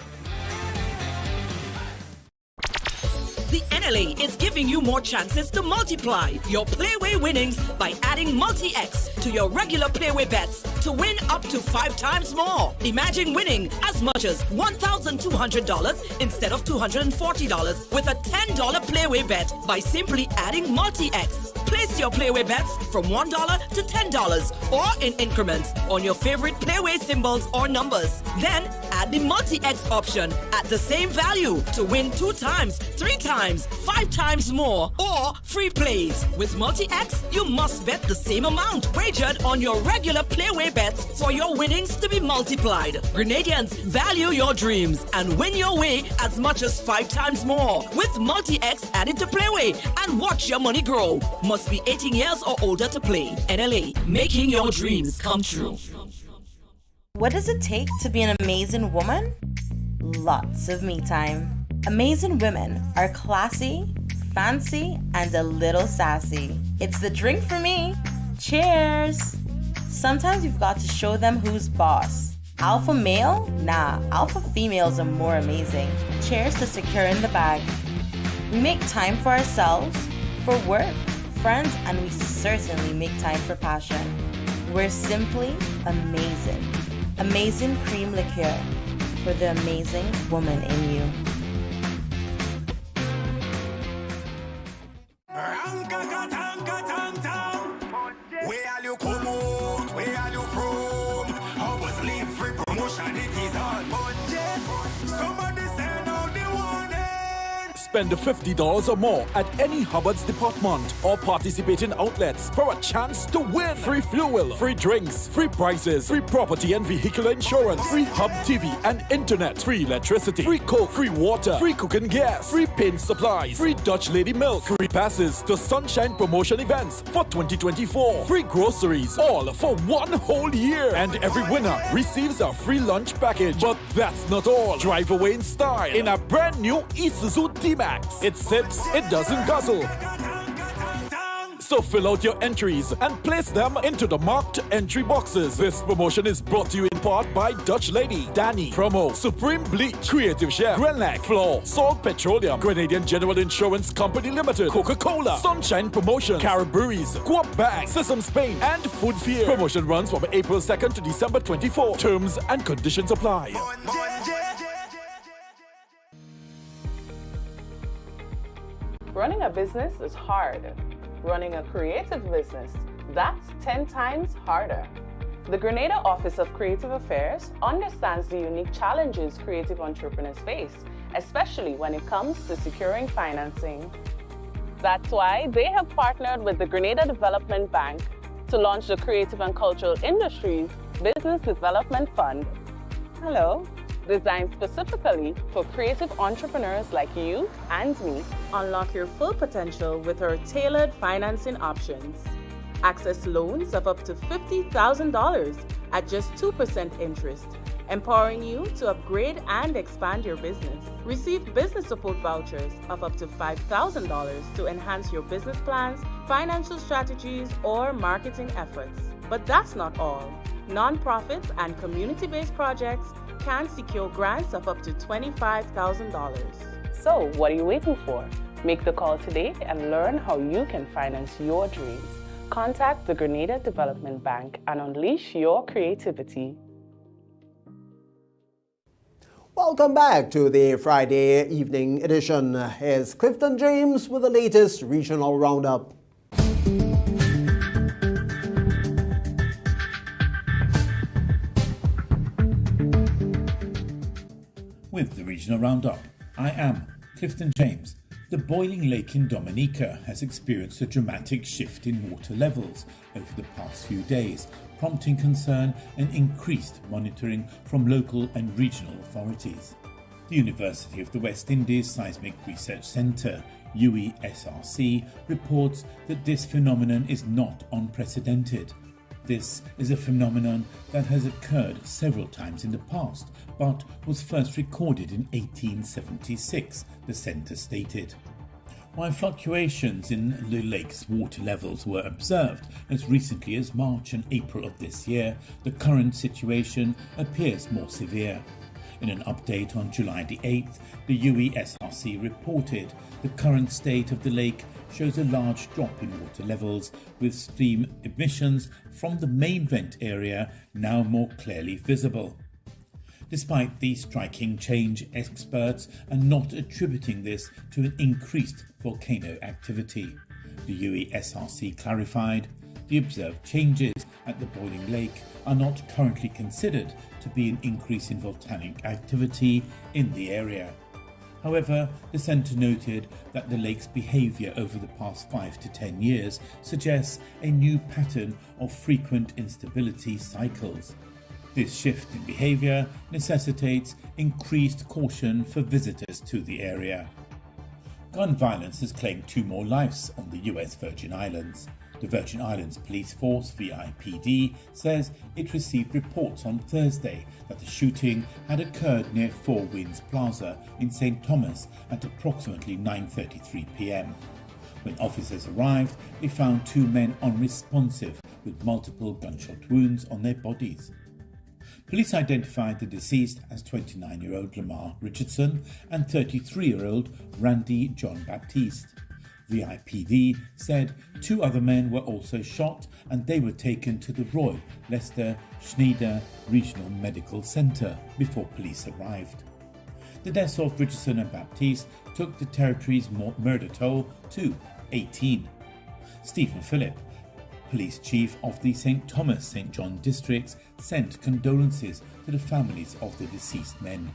Speaker 12: The NLA is giving you more chances to multiply your Playway winnings by adding Multi-X to your regular Playway bets to win up to 5 times more. Imagine winning as much as $1,200 instead of $240 with a $10 Playway bet by simply adding Multi-X. Place your Playway bets from $1 to $10 or in increments on your favorite Playway symbols or numbers. Then add the Multi-X option at the same value to win 2 times, 3 times, 5 times more or free plays. With Multi-X, you must bet the same amount wagered on your regular Playway bets for your winnings to be multiplied. Grenadians, value your dreams and win your way as much as 5 times more with Multi-X added to Playway and watch your money grow. Must be 18 years or older to play. NLA, making your dreams come true.
Speaker 19: What does it take to be an amazing woman? Lots of me time. Amazing women are classy, fancy, and a little sassy. It's the drink for me. Cheers! Sometimes you've got to show them who's boss. Alpha male? Nah, alpha females are more amazing. Cheers to securing the bag. We make time for ourselves, for work, friends, and we certainly make time for passion. We're simply amazing. Amazing cream liqueur for the amazing woman in you.
Speaker 3: Where are you come out? Where are you from? I was leave free promotion, it is on budget. Somebody send out the warning.
Speaker 6: Spend $50 or more at any Hubbard's department or participating outlets for a chance to win. Free fuel, free drinks, free prizes, free property and vehicle insurance, free Hub TV and internet, free electricity, free coke, free water, free cooking gas, free paint supplies, free Dutch Lady milk, free passes to Sunshine promotion events for 2024, free groceries, all for 1 whole year. And every winner receives a free lunch package. But that's not all. Drive away in style in a brand new Isuzu D-Max. It sips, it doesn't guzzle. So fill out your entries and place them into the marked entry boxes. This promotion is brought to you in part by Dutch Lady, Danny, Promo, Supreme Bleach, Creative Chef, Grenlac, Floor, Salt Petroleum, Grenadian General Insurance Company Limited, Coca-Cola, Sunshine Promotion, Caribberies, Coop Bank, Sesame Spain, and Food Fear. Promotion runs from April 2nd to December 24. Terms and conditions apply.
Speaker 13: Running a business is hard. Running a creative business, that's 10 times harder. The Grenada Office of Creative Affairs understands the unique challenges creative entrepreneurs face, especially when it comes to securing financing. That's why they have partnered with the Grenada Development Bank to launch the Creative and Cultural Industries Business Development Fund. Hello. Designed specifically for creative entrepreneurs like you and me.
Speaker 20: Unlock your full potential with our tailored financing options. Access loans of up to $50,000 at just 2% interest, empowering you to upgrade and expand your business. Receive business support vouchers of up to $5,000 to enhance your business plans, financial strategies, or marketing efforts. But that's not all. Nonprofits and community-based projects can secure grants of up to $25,000.
Speaker 13: So, what are you waiting for? Make the call today and learn how you can finance your dreams. Contact the Grenada Development Bank and unleash your creativity.
Speaker 8: Welcome back to the Friday evening edition. Here's Clifton James with the latest regional roundup.
Speaker 14: With the regional roundup, I am Clifton James. The boiling lake in Dominica has experienced a dramatic shift in water levels over the past few days, prompting concern and increased monitoring from local and regional authorities. The University of the West Indies Seismic Research Centre, UESRC, reports that this phenomenon is not unprecedented. This is a phenomenon that has occurred several times in the past, but was first recorded in 1876, the centre stated. While fluctuations in the lake's water levels were observed as recently as March and April of this year, the current situation appears more severe. In an update on July the 8th, the UESRC reported the current state of the lake shows a large drop in water levels, with stream emissions from the main vent area now more clearly visible. Despite the striking change, experts are not attributing this to an increased volcano activity. The UESRC clarified the observed changes at the boiling lake are not currently considered to be an increase in volcanic activity in the area. However, the centre noted that the lake's behaviour over the past 5 to 10 years suggests a new pattern of frequent instability cycles. This shift in behaviour necessitates increased caution for visitors to the area. Gun violence has claimed 2 more lives on the US Virgin Islands. The Virgin Islands Police Force, VIPD, says it received reports on Thursday that the shooting had occurred near Four Winds Plaza in St. Thomas at approximately 9:33 p.m. When officers arrived, they found 2 men unresponsive with multiple gunshot wounds on their bodies. Police identified the deceased as 29-year-old Lamar Richardson and 33-year-old Randy John Baptiste. VIPD said 2 other men were also shot and they were taken to the Royal Leicester Schneider Regional Medical Centre before police arrived. The deaths of Richardson and Baptiste took the territory's murder toll to 18. Stephen Phillip, Police Chief of the St. Thomas St. John districts, sent condolences to the families of the deceased men.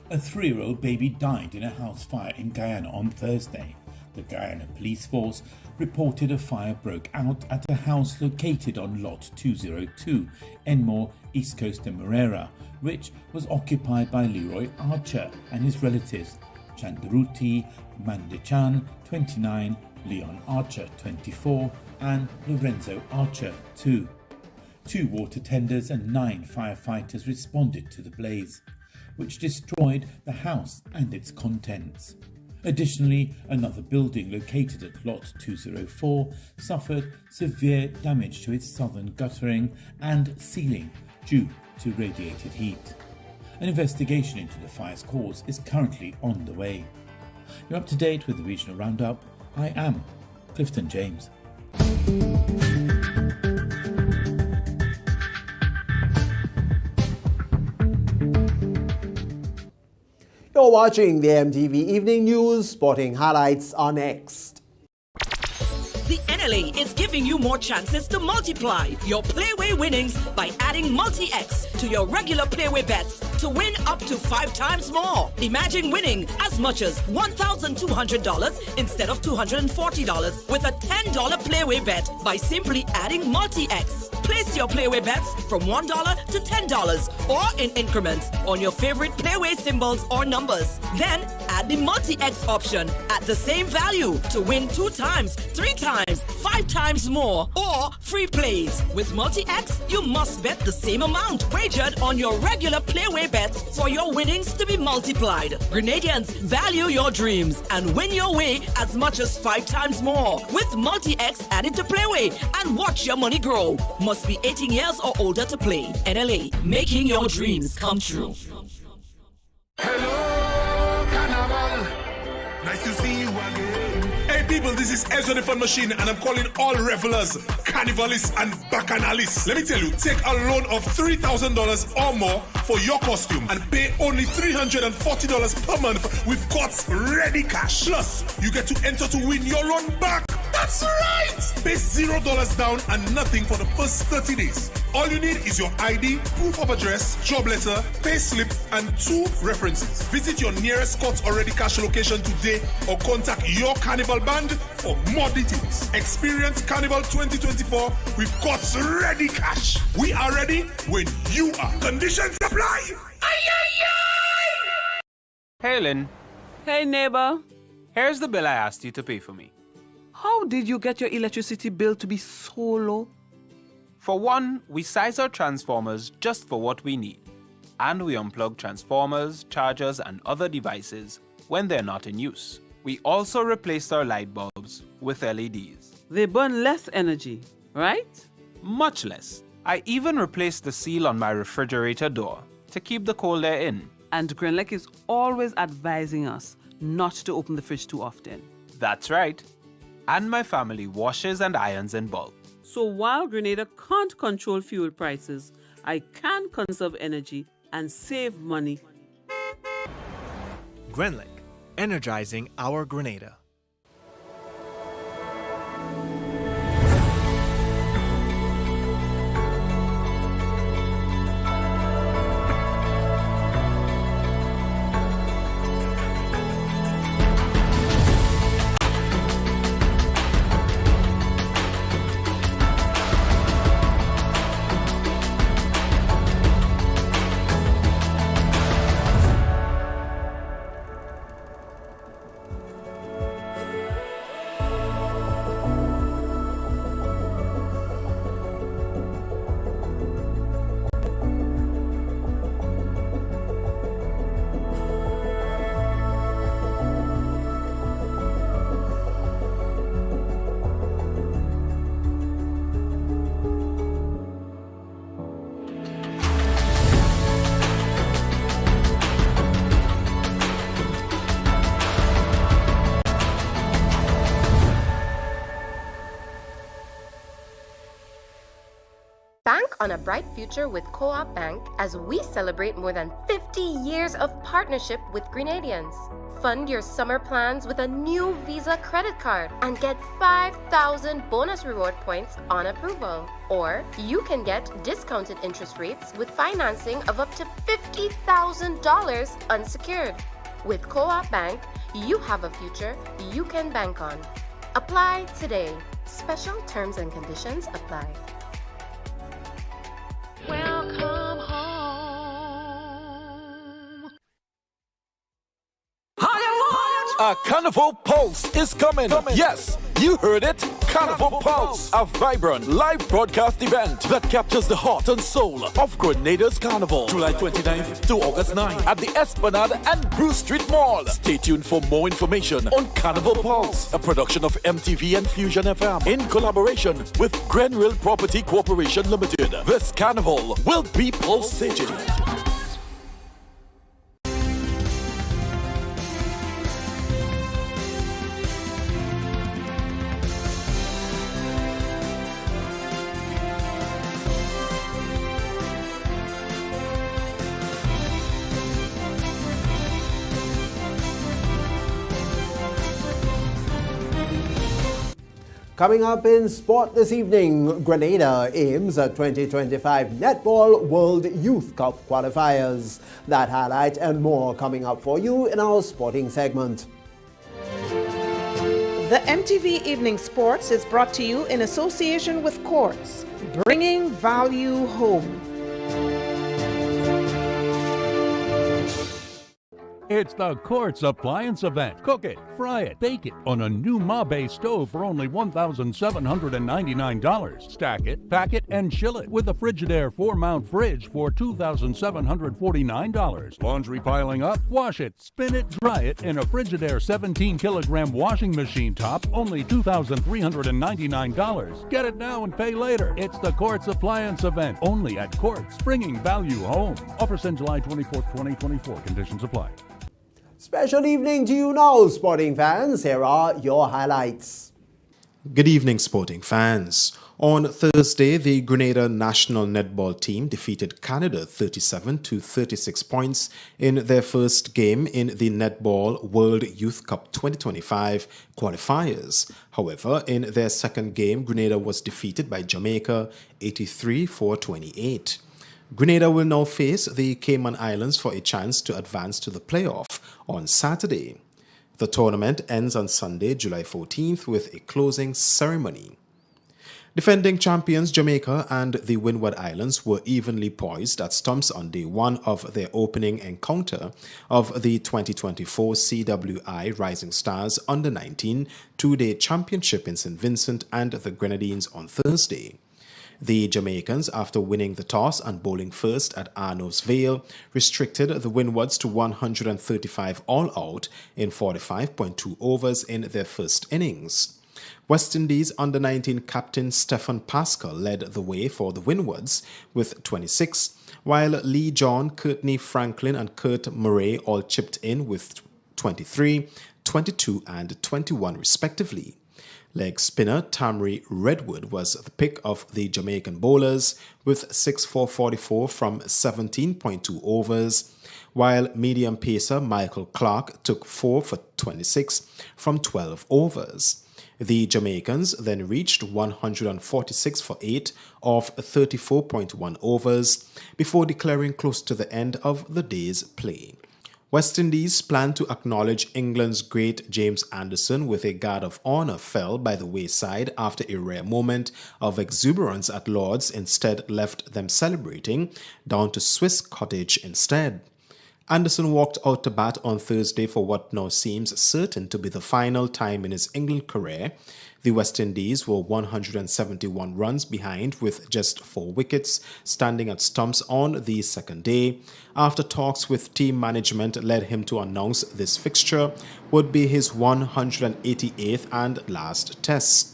Speaker 14: A 3-year-old baby died in a house fire in Guyana on Thursday. The Guyana Police Force reported a fire broke out at a house located on Lot 202, Enmore, East Coast de Moreira, which was occupied by Leroy Archer and his relatives, Chandaruti Mandechan, 29, Leon Archer, 24, and Lorenzo Archer, 2. 2 water tenders and 9 firefighters responded to the blaze, which destroyed the house and its contents. Additionally, another building located at Lot 204 suffered severe damage to its southern guttering and ceiling due to radiated heat. An investigation into the fire's cause is currently on the way. You're up to date with the Regional Roundup. I am Clifton James.
Speaker 8: You're watching the MTV Evening News. Sporting highlights are next.
Speaker 12: The NLA is giving you more chances to multiply your Playway winnings by adding Multi-X to your regular Playway bets to win up to 5 times more. Imagine winning as much as $1,200 instead of $240 with a $10 Playway bet by simply adding Multi-X. Place your Playway bets from $1 to $10 or in increments on your favorite Playway symbols or numbers. Then add the Multi-X option at the same value to win 2 times, 3 times, 5 times more, or free plays. With Multi-X, you must bet the same amount wagered on your regular Playway bets for your winnings to be multiplied. Grenadians, value your dreams and win your way as much as 5 times more with Multi-X added to Playway and watch your money grow. Must be 18 years or older to play. NLA, making your dreams come true.
Speaker 3: Hello, Carnival. Nice to see you again. Hey people, this is Ezra the Fun Machine and I'm calling all revelers, carnivalists and bacchanalists. Let me tell you, take a loan of $3,000 or more for your costume and pay only $340 per month with God's ready cash. Plus, you get to enter to win your loan back. That's right! Pay $0 down and nothing for the first 30 days. All you need is your ID, proof of address, job letter, pay slip, and 2 references. Visit your nearest Scott's Already Cash location today or contact your Carnival band for more details. Experience Carnival 2024 with God's Ready Cash. We are ready when you are. Conditions apply.
Speaker 4: Hey, Lynn.
Speaker 15: Hey, neighbor.
Speaker 4: Here's the bill I asked you to pay for me.
Speaker 15: How did you get your electricity bill to be so low?
Speaker 4: For one, we size our transformers just for what we need. And we unplug transformers, chargers, and other devices when they're not in use. We also replaced our light bulbs with LEDs.
Speaker 15: They burn less energy, right?
Speaker 4: Much less. I even replaced the seal on my refrigerator door to keep the cold air in.
Speaker 15: And Grenlec is always advising us not to open the fridge too often.
Speaker 4: That's right. And my family washes and irons in bulk.
Speaker 15: So while Grenada can't control fuel prices, I can conserve energy and save money.
Speaker 10: Grenlec, energizing our Grenada.
Speaker 17: Bank on a bright future with Co-op Bank as we celebrate more than 50 years of partnership with Grenadians. Fund your summer plans with a new Visa credit card and get 5,000 bonus reward points on approval. Or you can get discounted interest rates with financing of up to $50,000 unsecured. With Co-op Bank, you have a future you can bank on. Apply today. Special terms and conditions apply.
Speaker 12: Welcome home.
Speaker 6: A Carnival Pulse is coming. Yes, you heard it. Carnival Pulse, a vibrant live broadcast event that captures the heart and soul of Grenada's Carnival. July 29th to August 9th at the Esplanade and Bruce Street Mall. Stay tuned for more information on Carnival Pulse, a production of MTV and Fusion FM in collaboration with Grenville Property Corporation Limited. This Carnival will be pulsating.
Speaker 8: Coming up in sport this evening, Grenada aims at 2025 Netball World Youth Cup qualifiers. That highlight and more coming up for you in our sporting segment.
Speaker 18: The MTV Evening Sports is brought to you in association with Quartz, bringing value home.
Speaker 21: It's the Quartz Appliance Event. Cook it, fry it, bake it on a new Mabe stove for only $1,799. Stack it, pack it, and chill it with a Frigidaire 4-mount fridge for $2,749. Laundry piling up? Wash it, spin it, dry it in a Frigidaire 17-kilogram washing machine top, only $2,399. Get it now and pay later. It's the Quartz Appliance Event, only at Quartz, bringing value home. Offers end July 24th, 2024. Conditions apply.
Speaker 8: Special evening to you now, sporting fans. Here are your highlights.
Speaker 25: Good evening, sporting fans. On Thursday, the Grenada national netball team defeated Canada 37-36 points in their first game in the Netball World Youth Cup 2025 qualifiers. However, in their second game, Grenada was defeated by Jamaica 83-28. Grenada will now face the Cayman Islands for a chance to advance to the playoff on Saturday. The tournament ends on Sunday, July 14th, with a closing ceremony. Defending champions Jamaica and the Windward Islands were evenly poised at stumps on day one of their opening encounter of the 2024 CWI Rising Stars Under-19 two-day championship in St. Vincent and the Grenadines on Thursday. The Jamaicans, after winning the toss and bowling first at Arnos Vale, restricted the Windwards to 135 all-out in 45.2 overs in their first innings. West Indies Under-19 captain Stefan Pascal led the way for the Windwards with 26, while Lee John, Courtney Franklin, and Kurt Murray all chipped in with 23, 22, and 21 respectively. Leg spinner Tamri Redwood was the pick of the Jamaican bowlers with 6-4-44 from 17.2 overs, while medium pacer Michael Clark took 4 for 26 from 12 overs. The Jamaicans then reached 146 for 8 of 34.1 overs before declaring close to the end of the day's play. West Indies plan to acknowledge England's great James Anderson with a guard of honour fell by the wayside after a rare moment of exuberance at Lord's instead left them celebrating down to Swiss Cottage instead. Anderson walked out to bat on Thursday for what now seems certain to be the final time in his England career. The West Indies were 171 runs behind with just 4 wickets standing at stumps on the second day, after talks with team management led him to announce this fixture would be his 188th and last test.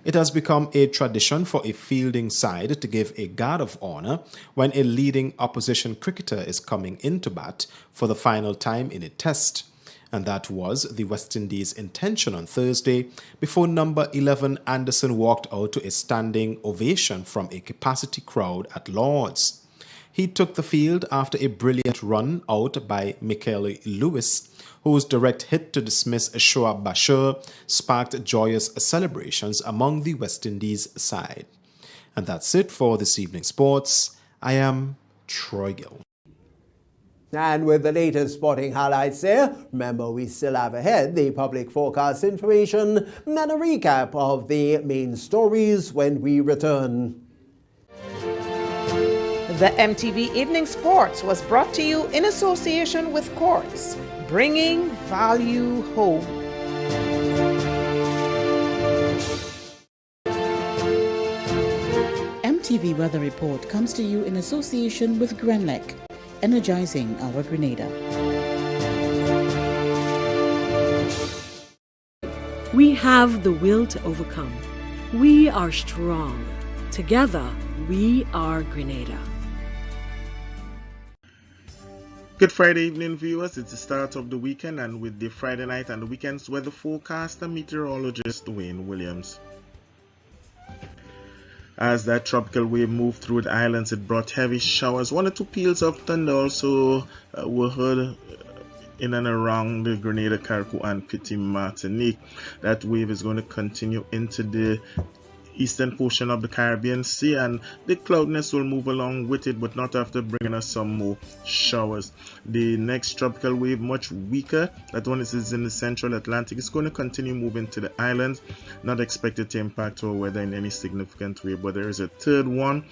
Speaker 25: It has become a tradition for a fielding side to give a guard of honour when a leading opposition cricketer is coming into bat for the final time in a test. And that was the West Indies' intention on Thursday before number 11 Anderson walked out to a standing ovation from a capacity crowd at Lord's. He took the field after a brilliant run out by Michael Lewis, whose direct hit to dismiss Shoaib Bashir sparked joyous celebrations among the West Indies side. And that's it for this evening's sports. I am Troy Gill.
Speaker 8: And with the latest sporting highlights there, remember we still have ahead the public forecast information and a recap of the main stories when we return.
Speaker 18: The MTV Evening Sports was brought to you in association with Quartz, bringing value home.
Speaker 1: MTV Weather Report comes to you in association with Grenlec, energizing our Grenada.
Speaker 2: We have the will to overcome. We are strong. Together, we are Grenada.
Speaker 22: Good Friday evening, viewers. It's the start of the weekend, and with the Friday night and the weekend's weather forecast, the meteorologist Wayne Williams. As that tropical wave moved through the islands, it brought heavy showers. 1 or 2 peals of thunder also were heard in and around the Grenada, Carriacou, and Petit Martinique. That wave is going to continue into the eastern portion of the Caribbean Sea, and the cloudiness will move along with it, but not after bringing us some more showers. The next tropical wave, much weaker, that one is in the central Atlantic. It's going to continue moving to the islands, not expected to impact our weather in any significant way, but there is a third one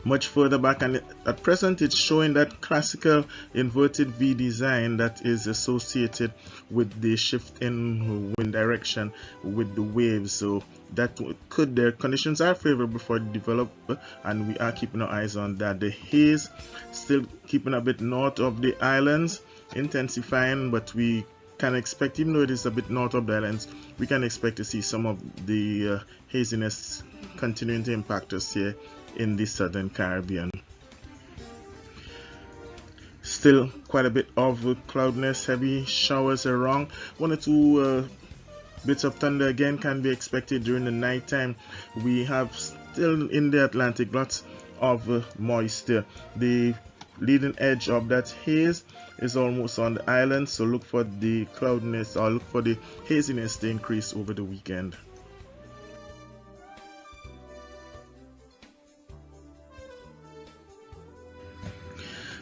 Speaker 22: much further back, and at present it's showing that classical inverted V design that is associated with the shift in wind direction with the waves. So that could, their conditions are favorable for develop, and we are keeping our eyes on that. The haze still keeping a bit north of the islands, intensifying, but we can expect, even though it is a bit north of the islands, we can expect to see some of the haziness continuing to impact us here in the southern Caribbean. Still quite a bit of cloudiness, heavy showers around. 1 or 2 bits of thunder again can be expected during the night time. We have still in the Atlantic lots of moisture. The leading edge of that haze is almost on the island, so look for the cloudiness, or look for the haziness to increase over the weekend.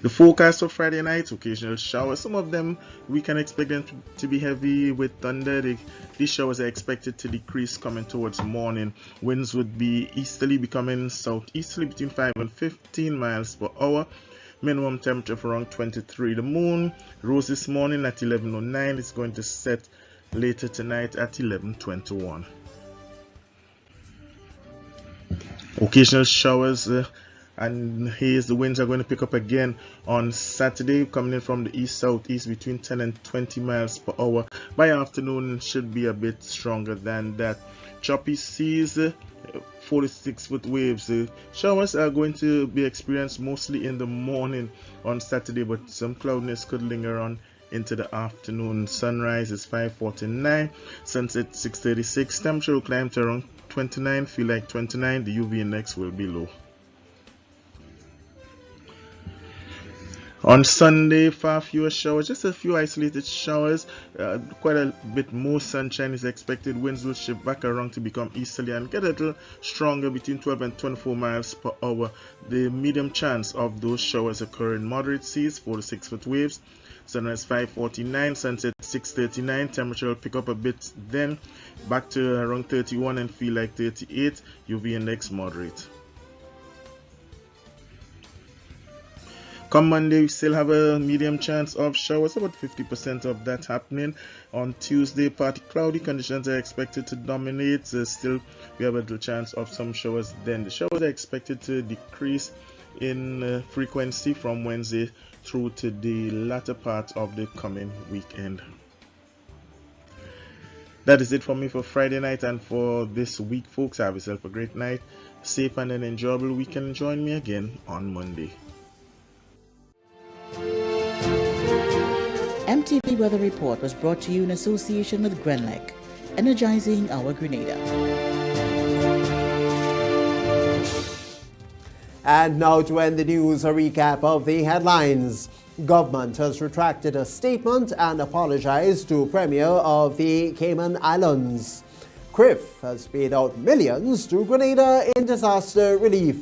Speaker 22: The forecast for Friday night, occasional showers. Some of them we can expect them to be heavy with thunder. These showers are expected to decrease coming towards morning. Winds would be easterly becoming southeasterly between 5 and 15 miles per hour. Minimum temperature of around 23. The moon rose this morning at 11:09. It's going to set later tonight at 11:21. Occasional showers and haze. The winds are going to pick up again on Saturday, coming in from the east-southeast between 10 and 20 miles per hour. By afternoon, should be a bit stronger than that. choppy seas, 46-foot waves. Showers are going to be experienced mostly in the morning on Saturday, but some cloudiness could linger on into the afternoon. Sunrise is 5:49, sunset 6:36. Temperature will climb to around 29, feel like 29. The UV index will be low. On Sunday, far fewer showers, just a few isolated showers, quite a bit more sunshine is expected. Winds will shift back around to become easterly and get a little stronger between 12 and 24 miles per hour. The medium chance of those showers occur in moderate seas, 4 to 6 foot waves. Sunrise 5:49, sunset 6:39. Temperature will pick up a bit then, back to around 31 and feel like 38. UV index moderate. Come Monday, we still have a medium chance of showers, about 50% of that happening. On Tuesday, partly cloudy conditions are expected to dominate. Still, we have a little chance of some showers then. The showers are expected to decrease in frequency from Wednesday through to the latter part of the coming weekend. That is it for me for Friday night and for this week, folks. Have yourself a great night, safe and an enjoyable weekend. Join me again on Monday.
Speaker 1: MTV Weather Report was brought to you in association with Grenlec, energizing our Grenada.
Speaker 8: And now to end the news, a recap of the headlines. Government has retracted a statement and apologized to Premier of the Cayman Islands. CRIF has paid out millions to Grenada in disaster relief.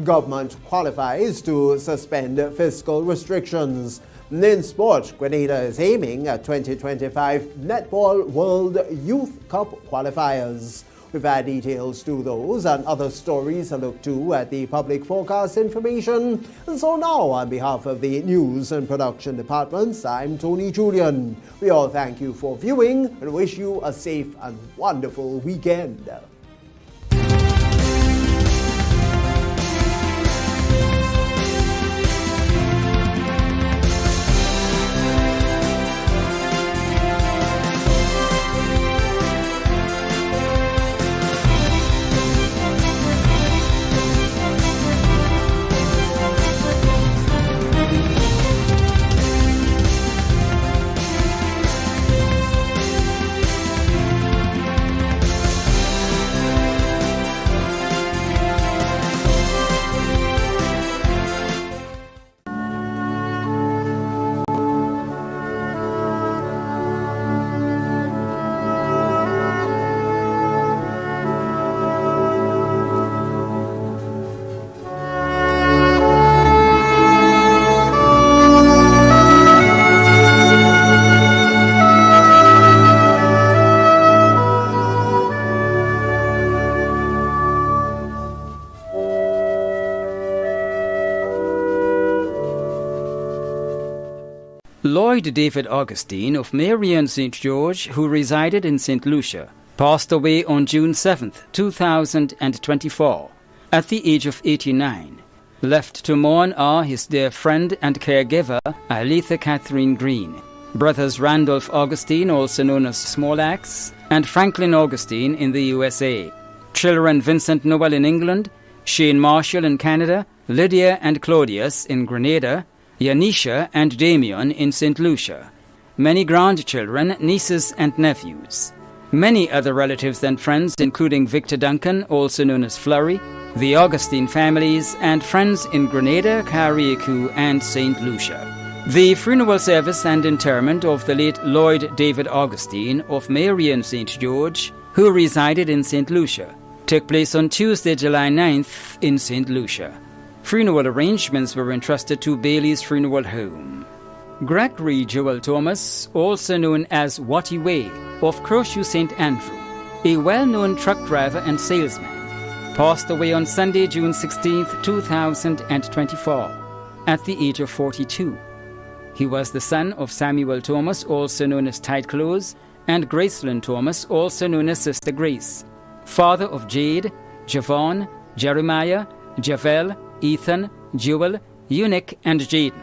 Speaker 8: Government qualifies to suspend fiscal restrictions. In sport, Grenada is aiming at 2025 Netball World Youth Cup qualifiers. We've had details to those and other stories to look to at the public forecast information. And so now, on behalf of the news and production departments, I'm Tony Julian. We all thank you for viewing and wish you a safe and wonderful weekend.
Speaker 5: Lloyd David Augustine of Marion St. George, who resided in St. Lucia, passed away on June 7, 2024, at the age of 89. Left to mourn are his dear friend and caregiver, Aletha Catherine Green, brothers Randolph Augustine, also known as Small-Axe, and Franklin Augustine in the USA, children Vincent Noel in England, Shane Marshall in Canada, Lydia and Claudius in Grenada, Yanisha and Damien in St. Lucia, many grandchildren, nieces and nephews, many other relatives and friends including Victor Duncan, also known as Flurry, the Augustine families, and friends in Grenada, Carriacou and St. Lucia. The funeral service and interment of the late Lloyd David Augustine of Marion St. George, who resided in St. Lucia, took place on Tuesday, July 9th in St. Lucia. Funeral arrangements were entrusted to Bailey's Funeral Home. Gregory Joel Thomas, also known as Watty Way, of Croshew St. Andrew, a well-known truck driver and salesman, passed away on Sunday, June 16, 2024, at the age of 42. He was the son of Samuel Thomas, also known as Tight Clothes, and Gracelyn Thomas, also known as Sister Grace, father of Jade, Javon, Jeremiah, Javel, Ethan, Jewel, Eunuch, and Jaden,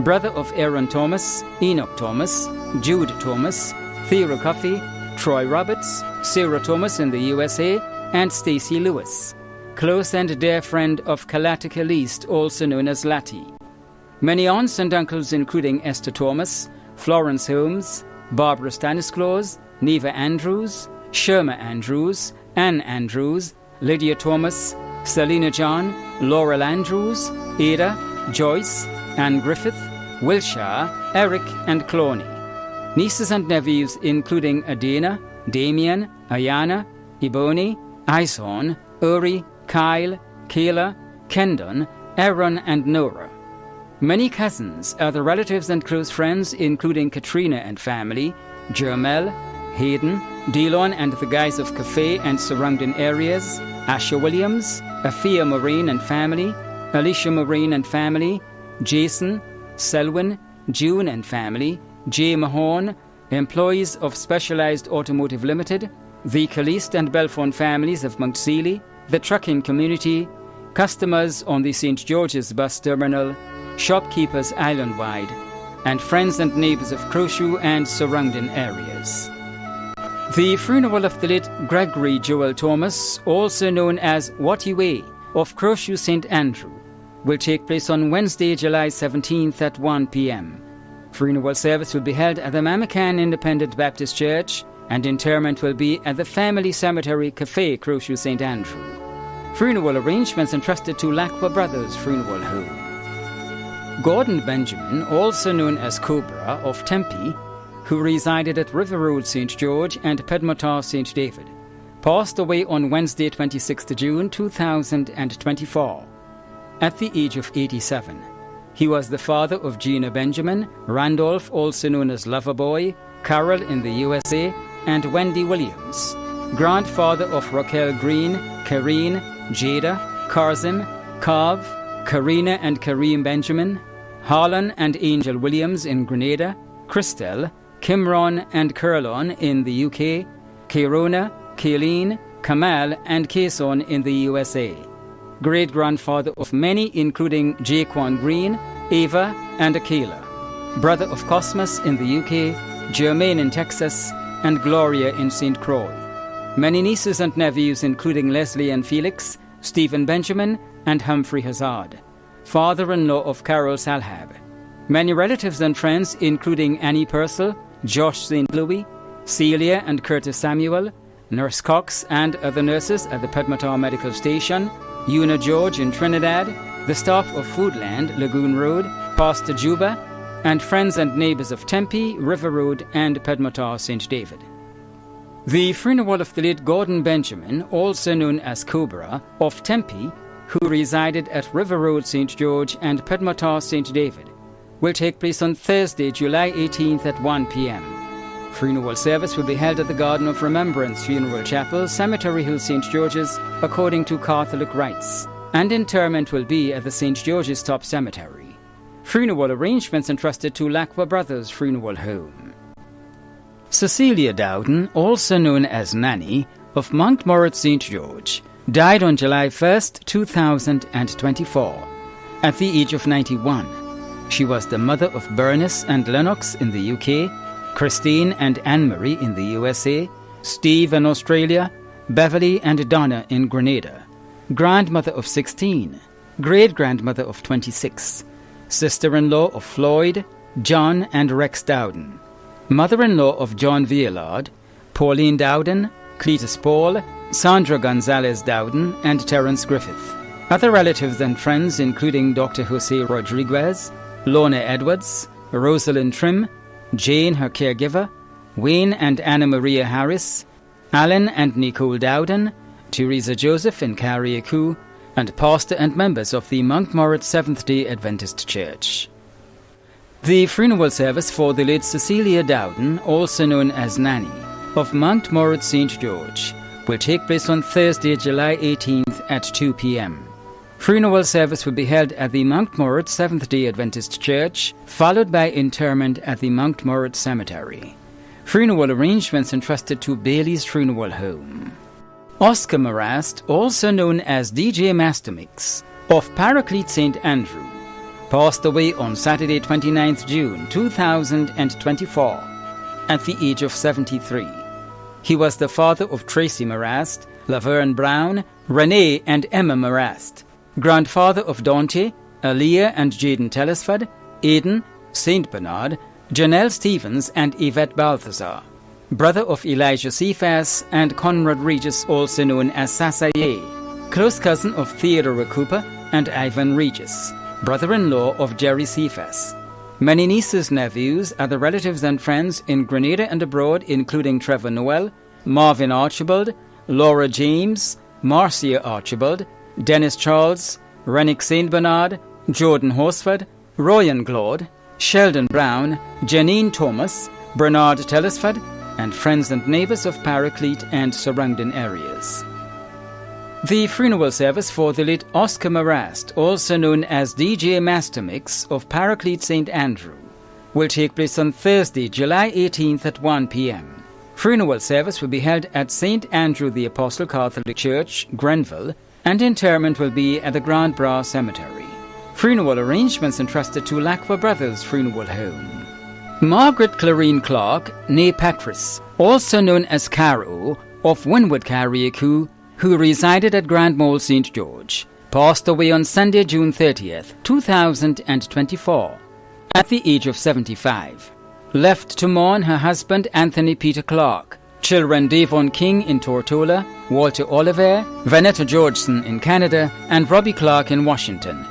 Speaker 5: brother of Aaron Thomas, Enoch Thomas, Jude Thomas, Theo Coffey, Troy Roberts, Sarah Thomas in the USA, and Stacey Lewis, close and dear friend of Calatica Least, also known as Lati. Many aunts and uncles including Esther Thomas, Florence Holmes, Barbara Stanislaus, Neva Andrews, Sherma Andrews, Anne Andrews, Lydia Thomas, Selina John, Laurel Andrews, Ada, Joyce, Anne Griffith, Wilshire, Eric and Cloney. Nieces and nephews including Adina, Damien, Ayana, Ebony, Ison, Uri, Kyle, Kayla, Kendon, Aaron and Nora. Many cousins, other relatives and close friends including Katrina and family, Jermel, Hayden, Delon and the guys of Cafe and surrounding areas, Asha Williams, Afia Marine and family, Alicia Marine and family, Jason, Selwyn, June and family, Jay Mahone, employees of Specialized Automotive Limited, the Caliste and Belfont families of Mount Sealy, the trucking community, customers on the St. George's bus terminal, shopkeepers island-wide, and friends and neighbours of Crowshoe and surrounding areas. The funeral of the late Gregory Joel Thomas, also known as Watty Way, of Crowshoe St. Andrew, will take place on Wednesday, July 17th at 1 p.m. Funeral service will be held at the Mamacan Independent Baptist Church, and interment will be at the Family Cemetery Cafe, Crowshoe St. Andrew. Funeral arrangements entrusted to Lacqua Brothers Funeral Home. Gordon Benjamin, also known as Cobra, of Tempe, who resided at River Road St. George and Pedmotar St. David, passed away on Wednesday 26 June 2024 at the age of 87. He was the father of Gina Benjamin, Randolph, also known as Loverboy, Carol in the USA, and Wendy Williams, grandfather of Raquel Green, Karine, Jada, Karzim, Kav, Karina and Kareem Benjamin, Harlan and Angel Williams in Grenada, Christelle, Kimron and Curlon in the UK, Kairona, Kayleen, Kamal and Kason in the USA. Great-grandfather of many including Jaquan Green, Ava and Akela. Brother of Cosmos in the UK, Jermaine in Texas, and Gloria in St. Croix. Many nieces and nephews including Leslie and Felix, Stephen Benjamin and Humphrey Hazard. Father-in-law of Carol Salhab. Many relatives and friends including Annie Purcell, Josh St. Louis, Celia and Curtis Samuel, Nurse Cox and other nurses at the Pedmotar Medical Station, Una George in Trinidad, the staff of Foodland, Lagoon Road, Pastor Juba, and friends and neighbours of Tempe, River Road and Pedmotar St. David. The funeral of the late Gordon Benjamin, also known as Cobra, of Tempe, who resided at River Road St. George and Pedmotar St. David, will take place on Thursday, July 18th at 1 p.m. Funeral service will be held at the Garden of Remembrance Funeral Chapel, Cemetery Hill, St. George's, according to Catholic rites, and interment will be at the St. George's Top Cemetery. Funeral arrangements entrusted to Lacqua Brothers Funeral Home. Cecilia Dowden, also known as Nanny, of Montmoret St. George, died on July 1st, 2024, at the age of 91. She was the mother of Bernice and Lennox in the UK, Christine and Anne-Marie in the USA, Steve in Australia, Beverly and Donna in Grenada, grandmother of 16, great-grandmother of 26, sister-in-law of Floyd, John and Rex Dowden, mother-in-law of John Vialard, Pauline Dowden, Cletus Paul, Sandra Gonzalez Dowden and Terence Griffith. Other relatives and friends including Dr. Jose Rodriguez, Lorna Edwards, Rosalind Trim, Jane, her caregiver, Wayne and Anna Maria Harris, Alan and Nicole Dowden, Teresa Joseph and Carrie Aku, and pastor and members of the Montmoret Seventh-day Adventist Church. The funeral service for the late Cecilia Dowden, also known as Nanny, of Montmoret St. George, will take place on Thursday, July 18th at 2 p.m. Funeral service will be held at the Montmoret Seventh-day Adventist Church, followed by interment at the Montmoret Cemetery. Funeral arrangements entrusted to Bailey's Funeral Home. Oscar Marast, also known as DJ Mastermix, of Paraclete St. Andrew, passed away on Saturday 29th June 2024 at the age of 73. He was the father of Tracy Marast, Laverne Brown, Renee and Emma Marast, grandfather of Dante, Aaliyah and Jaden Telesford, Aidan, St. Bernard, Janelle Stevens and Yvette Balthazar, brother of Elijah Cephas and Conrad Regis, also known as Sasaye, close cousin of Theodora Cooper and Ivan Regis, brother-in-law of Jerry Cephas. Many nieces, nephews, other relatives and friends in Grenada and abroad, including Trevor Noel, Marvin Archibald, Laura James, Marcia Archibald, Dennis Charles, Rennick St. Bernard, Jordan Horsford, Royan Claude, Sheldon Brown, Janine Thomas, Bernard Telesford, and friends and neighbours of Paraclete and surrounding areas. The funeral service for the late Oscar Marast, also known as DJ Master Mix of Paraclete St. Andrew, will take place on Thursday, July 18th at 1 p.m. Funeral service will be held at St. Andrew the Apostle Catholic Church, Grenville, and interment will be at the Grand Bras Cemetery. Funeral arrangements entrusted to Lacqua Brothers Funeral Home. Margaret Clarine Clark, née Patris, also known as Caro, of Winwood Carriacou, who resided at Grand Mole St. George, passed away on Sunday, June 30th, 2024, at the age of 75. Left to mourn her husband Anthony Peter Clark, children Davon King in Tortola, Walter Oliver, Vanetta Georgeson in Canada, and Robbie Clark in Washington.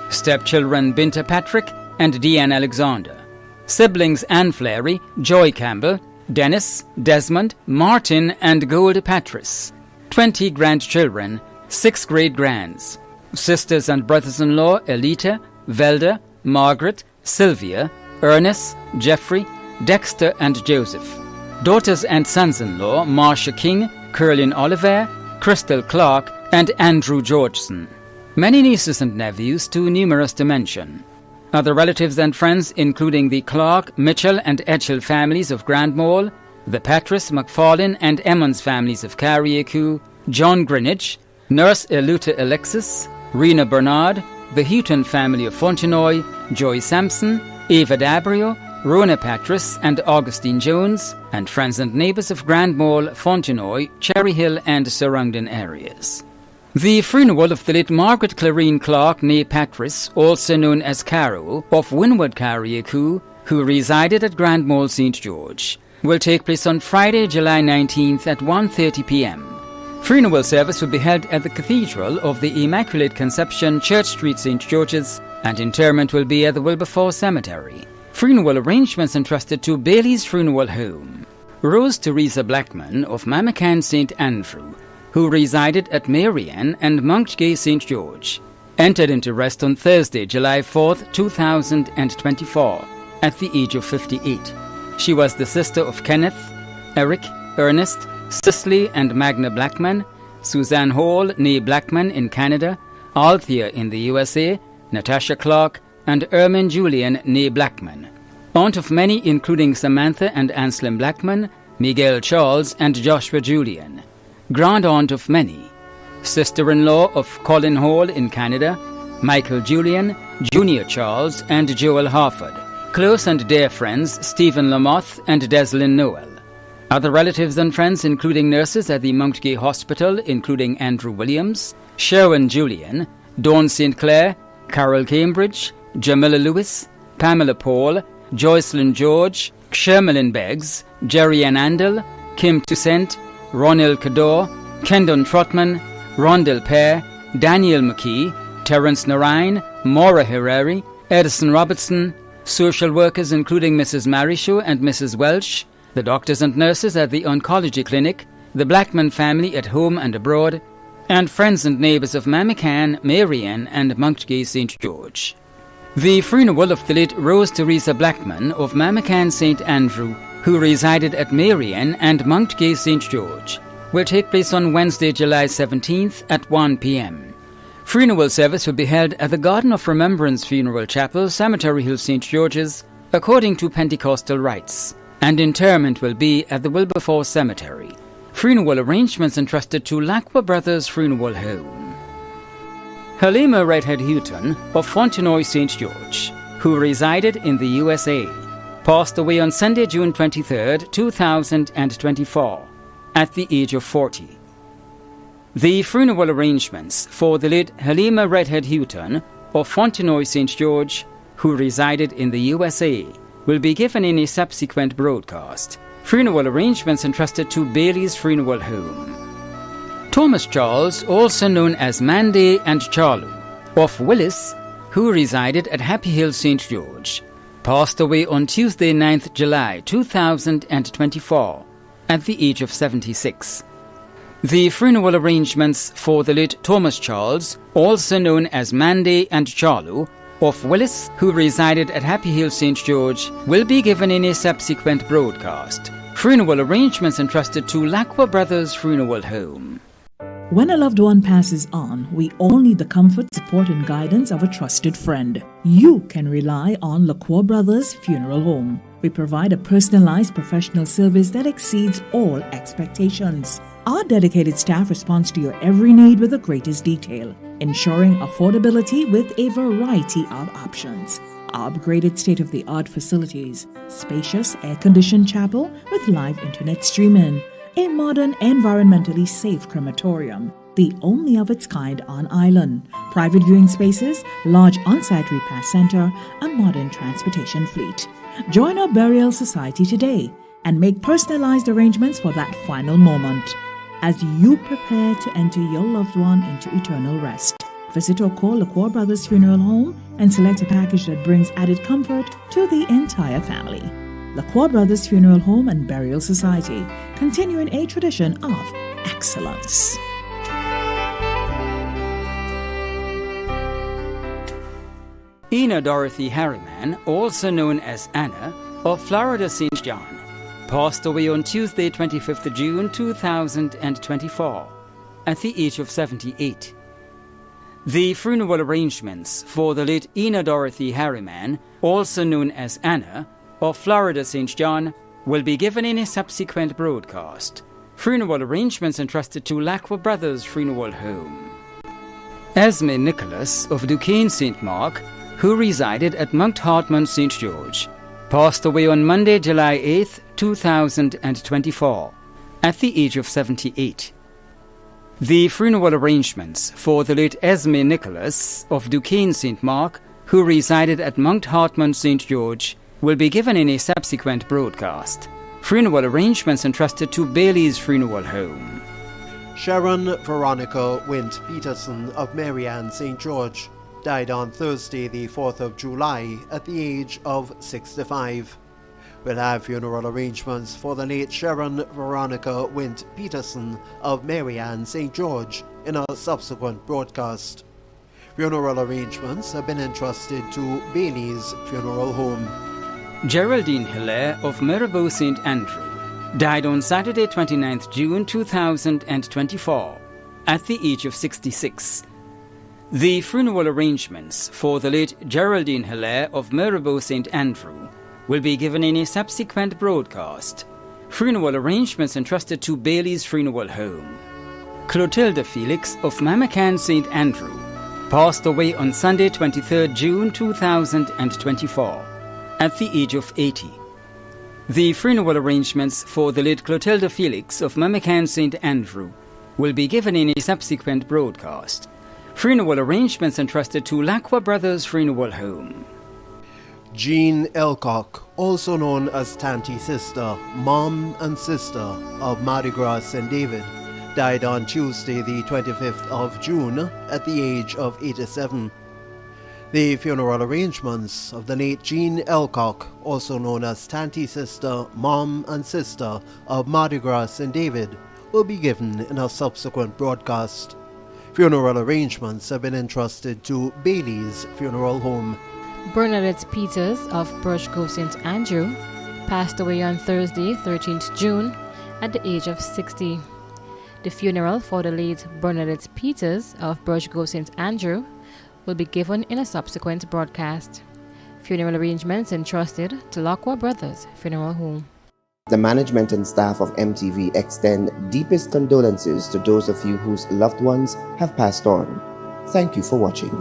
Speaker 5: Stepchildren Binta Patrick and Deanne Alexander. Siblings Anne Fleury, Joy Campbell, Dennis, Desmond, Martin, and Gold Patris. 20 grandchildren, 6 great-grands. Sisters and brothers-in-law Elita, Velda, Margaret, Sylvia, Ernest, Jeffrey, Dexter, and Joseph. Daughters and sons-in-law Marcia King, Curlin Oliver, Crystal Clark, and Andrew Georgeson. Many nieces and nephews, too numerous to mention. Other relatives and friends including the Clark, Mitchell, and Edghill families of Grand Mole, the Patris, McFarlane, and Emmons families of Carriacou, John Greenwich, Nurse Eluta Alexis, Rena Bernard, the Houghton family of Fontenoy, Joy Sampson, Ava Dabrio, Rona Patris, and Augustine Jones, and friends and neighbours of Grand Mole, Fontenoy, Cherry Hill, and surrounding areas. The funeral of the late Margaret Clarine Clark, née Patris, also known as Caro, of Winwood Carriacou, who resided at Grand Mole St. George, will take place on Friday, July 19th at 1:30 p.m. Funeral service will be held at the Cathedral of the Immaculate Conception, Church Street, St. George's, and interment will be at the Wilberforce Cemetery. Funeral arrangements entrusted to Bailey's Funeral Home. Rose Teresa Blackman of Mamacan St. Andrew, who resided at Marianne and Monkgay St. George, entered into rest on Thursday, July 4th, 2024, at the age of 58. She was the sister of Kenneth, Eric, Ernest, Cicely and Magna Blackman, Suzanne Hall, née Blackman in Canada, Althea in the USA, Natasha Clark, and Ermine Julian, née Blackman. Aunt of many including Samantha and Anselm Blackman, Miguel Charles, and Joshua Julian. Grand aunt of many. Sister-in-law of Colin Hall in Canada, Michael Julian, Junior Charles, and Joel Harford. Close and dear friends Stephen Lamoth and Deslyn Noel. Other relatives and friends including nurses at the Monkgay Hospital including Andrew Williams, Sherwin Julian, Dawn St. Clair, Carol Cambridge, Jamila Lewis, Pamela Paul, Joycelyn George, Shermalyn Beggs, Jerry Ann Andel, Kim Toussaint, Ronil Kador, Kendon Trotman, Rondell Pear, Daniel McKee, Terence Narayan, Maura Herreri, Edison Robertson, social workers including Mrs. Marisho and Mrs. Welsh, the doctors and nurses at the oncology clinic, the Blackman family at home and abroad, and friends and neighbours of Mamacan, Marianne, and Monkgay St. George. The funeral of the late Rose Teresa Blackman of Mamacan St. Andrew, who resided at Marianne and Monkgay St. George, will take place on Wednesday, July 17th at 1 p.m. Funeral service will be held at the Garden of Remembrance Funeral Chapel, Cemetery Hill, St. George's, according to Pentecostal rites, and interment will be at the Wilberforce Cemetery. Funeral arrangements entrusted to Lacqua Brothers Funeral Home. Halima Redhead Houghton of Fontenoy St. George, who resided in the USA, passed away on Sunday, June 23, 2024, at the age of 40. The funeral arrangements for the late Halima Redhead Houghton of Fontenoy St. George, who resided in the USA, will be given in a subsequent broadcast. Funeral arrangements entrusted to Bailey's Funeral Home. Thomas Charles, also known as Mandy and Charlo, of Willis, who resided at Happy Hill St. George, passed away on Tuesday 9th July 2024 at the age of 76. The funeral arrangements for the late Thomas Charles, also known as Mandy and Charlo, of Willis, who resided at Happy Hill St. George, will be given in a subsequent broadcast. Funeral arrangements entrusted to Lacqua Brothers Funeral Home.
Speaker 7: When a loved one passes on, we all need the comfort, support, and guidance of a trusted friend. You can rely on Lacqua Brothers Funeral Home. We provide a personalized professional service that exceeds all expectations. Our dedicated staff responds to your every need with the greatest detail, ensuring affordability with a variety of options. Our upgraded state-of-the-art facilities, spacious air-conditioned chapel with live internet streaming, a modern, environmentally safe crematorium, the only of its kind on island, private viewing spaces, large on-site repast center, a modern transportation fleet. Join our burial society today and make personalized arrangements for that final moment. As you prepare to enter your loved one into eternal rest, visit or call Lacqua Brothers Funeral Home and select a package that brings added comfort to the entire family. Lacqua Brothers Funeral Home and Burial Society, continuing a tradition of excellence.
Speaker 5: Ina Dorothy Harriman, also known as Anna, of Florida St. John, passed away on Tuesday 25th June 2024 at the age of 78. The funeral arrangements for the late Ina Dorothy Harriman, also known as Anna, of Florida St. John, will be given in a subsequent broadcast. Funeral arrangements entrusted to Lacqua Brothers Funeral Home. Esme Nicholas of Duquesne St. Mark, who resided at Mount Hartman St. George, passed away on Monday, July 8th, 2024, at the age of 78. The funeral arrangements for the late Esme Nicholas of Duquesne St. Mark, who resided at Mount Hartman St. George, will be given in a subsequent broadcast. Funeral arrangements entrusted to Bailey's Funeral Home.
Speaker 8: Sharon Veronica Wint Peterson of Marianne St. George died on Thursday, the 4th of July, at the age of 65. We'll have funeral arrangements for the late Sharon Veronica Wint Peterson of Marianne St. George in a subsequent broadcast. Funeral arrangements have been entrusted to Bailey's Funeral Home.
Speaker 5: Geraldine Hilaire of Mirabeau St. Andrew died on Saturday 29th June 2024 at the age of 66. The funeral arrangements for the late Geraldine Hilaire of Mirabeau St. Andrew will be given in a subsequent broadcast. Funeral arrangements entrusted to Bailey's Funeral Home. Clotilde Felix of Mamacan St. Andrew passed away on Sunday 23rd June 2024 at the age of 80. The funeral arrangements for the late Clotilde Felix of Mamacan St. Andrew will be given in a subsequent broadcast. Funeral arrangements entrusted to Lacqua Brothers Funeral Home.
Speaker 8: Jean Elcock, also known as Tanty Sister, Mom and Sister of Mardi Gras St. David, died on Tuesday the 25th of June at the age of 87. The funeral arrangements of the late Jean Elcock, also known as Tanty Sister, Mom and Sister of Mardi Gras St. David, will be given in a subsequent broadcast. Funeral arrangements have been entrusted to Bailey's Funeral Home.
Speaker 9: Bernadette Peters of Birch Grove St. Andrew passed away on Thursday, 13th June, at the age of 60. The funeral for the late Bernadette Peters of Birch Grove St. Andrew will be given in a subsequent broadcast. Funeral arrangements entrusted to Lacqua Brothers Funeral Home.
Speaker 16: The management and staff of MTV extend deepest condolences to those of you whose loved ones have passed on. Thank you for watching.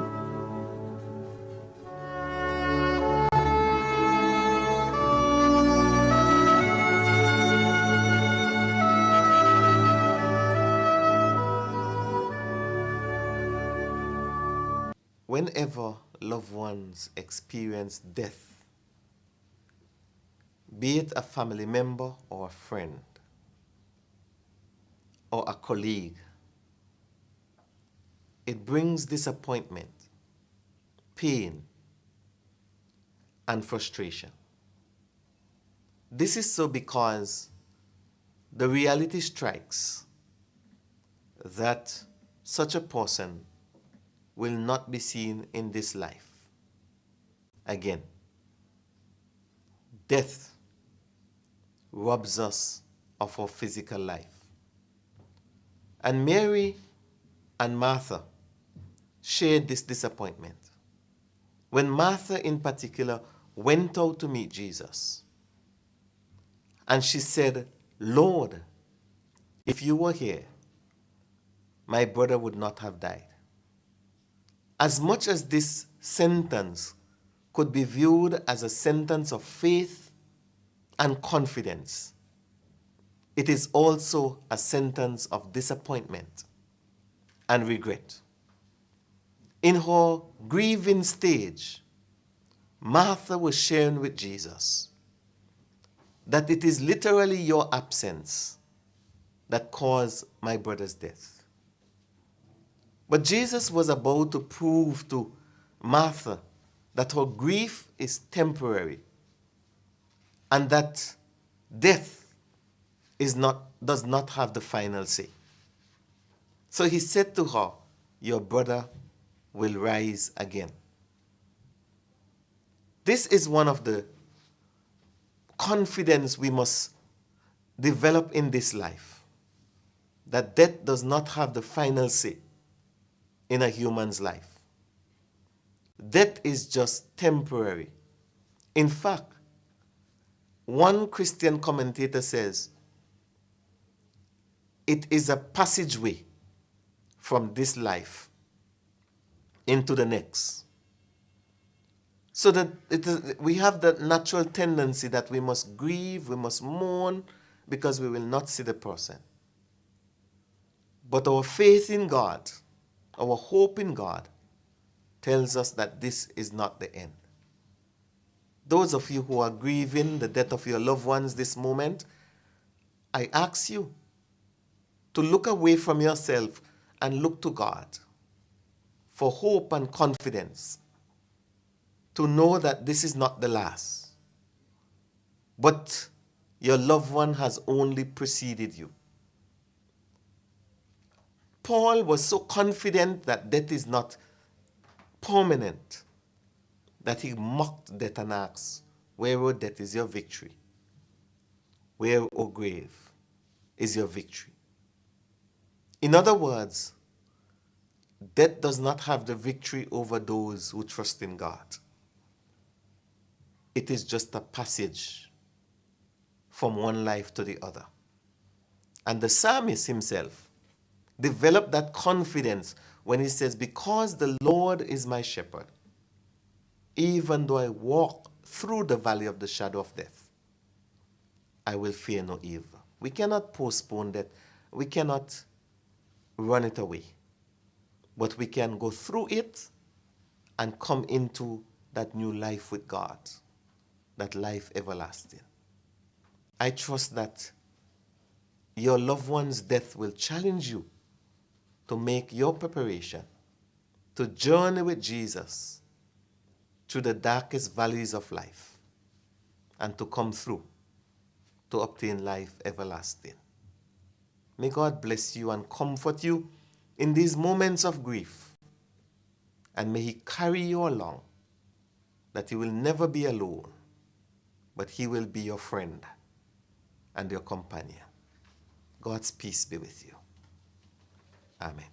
Speaker 11: whenever loved ones experience death, be it a family member or a friend or a colleague, it brings disappointment, pain, and frustration. This is so because the reality strikes that such a person will not be seen in this life again. Death robs us of our physical life. And Mary and Martha shared this disappointment. When Martha in particular went out to meet Jesus, and she said, "Lord, if you were here, my brother would not have died." As much as this sentence could be viewed as a sentence of faith and confidence, it is also a sentence of disappointment and regret. In her grieving stage, Martha was sharing with Jesus that it is literally your absence that caused my brother's death. But Jesus was about to prove to Martha that her grief is temporary and that death does not have the final say. So he said to her, "Your brother will rise again." This is one of the confidence we must develop in this life, that death does not have the final say in a human's life. Death is just temporary. In fact, one Christian commentator says, it is a passageway from this life into the next. So that we have that natural tendency that we must grieve, we must mourn, because we will not see the person. But our faith in God, our hope in God, tells us that this is not the end. Those of you who are grieving the death of your loved ones this moment, I ask you to look away from yourself and look to God for hope and confidence, to know that this is not the last, but your loved one has only preceded you. Paul was so confident that death is not permanent that he mocked death and asked, "Where, O death, is your victory? Where, O grave, is your victory?" In other words, death does not have the victory over those who trust in God. It is just a passage from one life to the other. And the psalmist himself developed that confidence when he says, "Because the Lord is my shepherd, even though I walk through the valley of the shadow of death, I will fear no evil." We cannot postpone that. We cannot run it away. But we can go through it and come into that new life with God, that life everlasting. I trust that your loved one's death will challenge you to make your preparation to journey with Jesus through the darkest valleys of life and to come through to obtain life everlasting. May God bless you and comfort you in these moments of grief, and may He carry you along, that you will never be alone, but He will be your friend and your companion. God's peace be with you. Amen.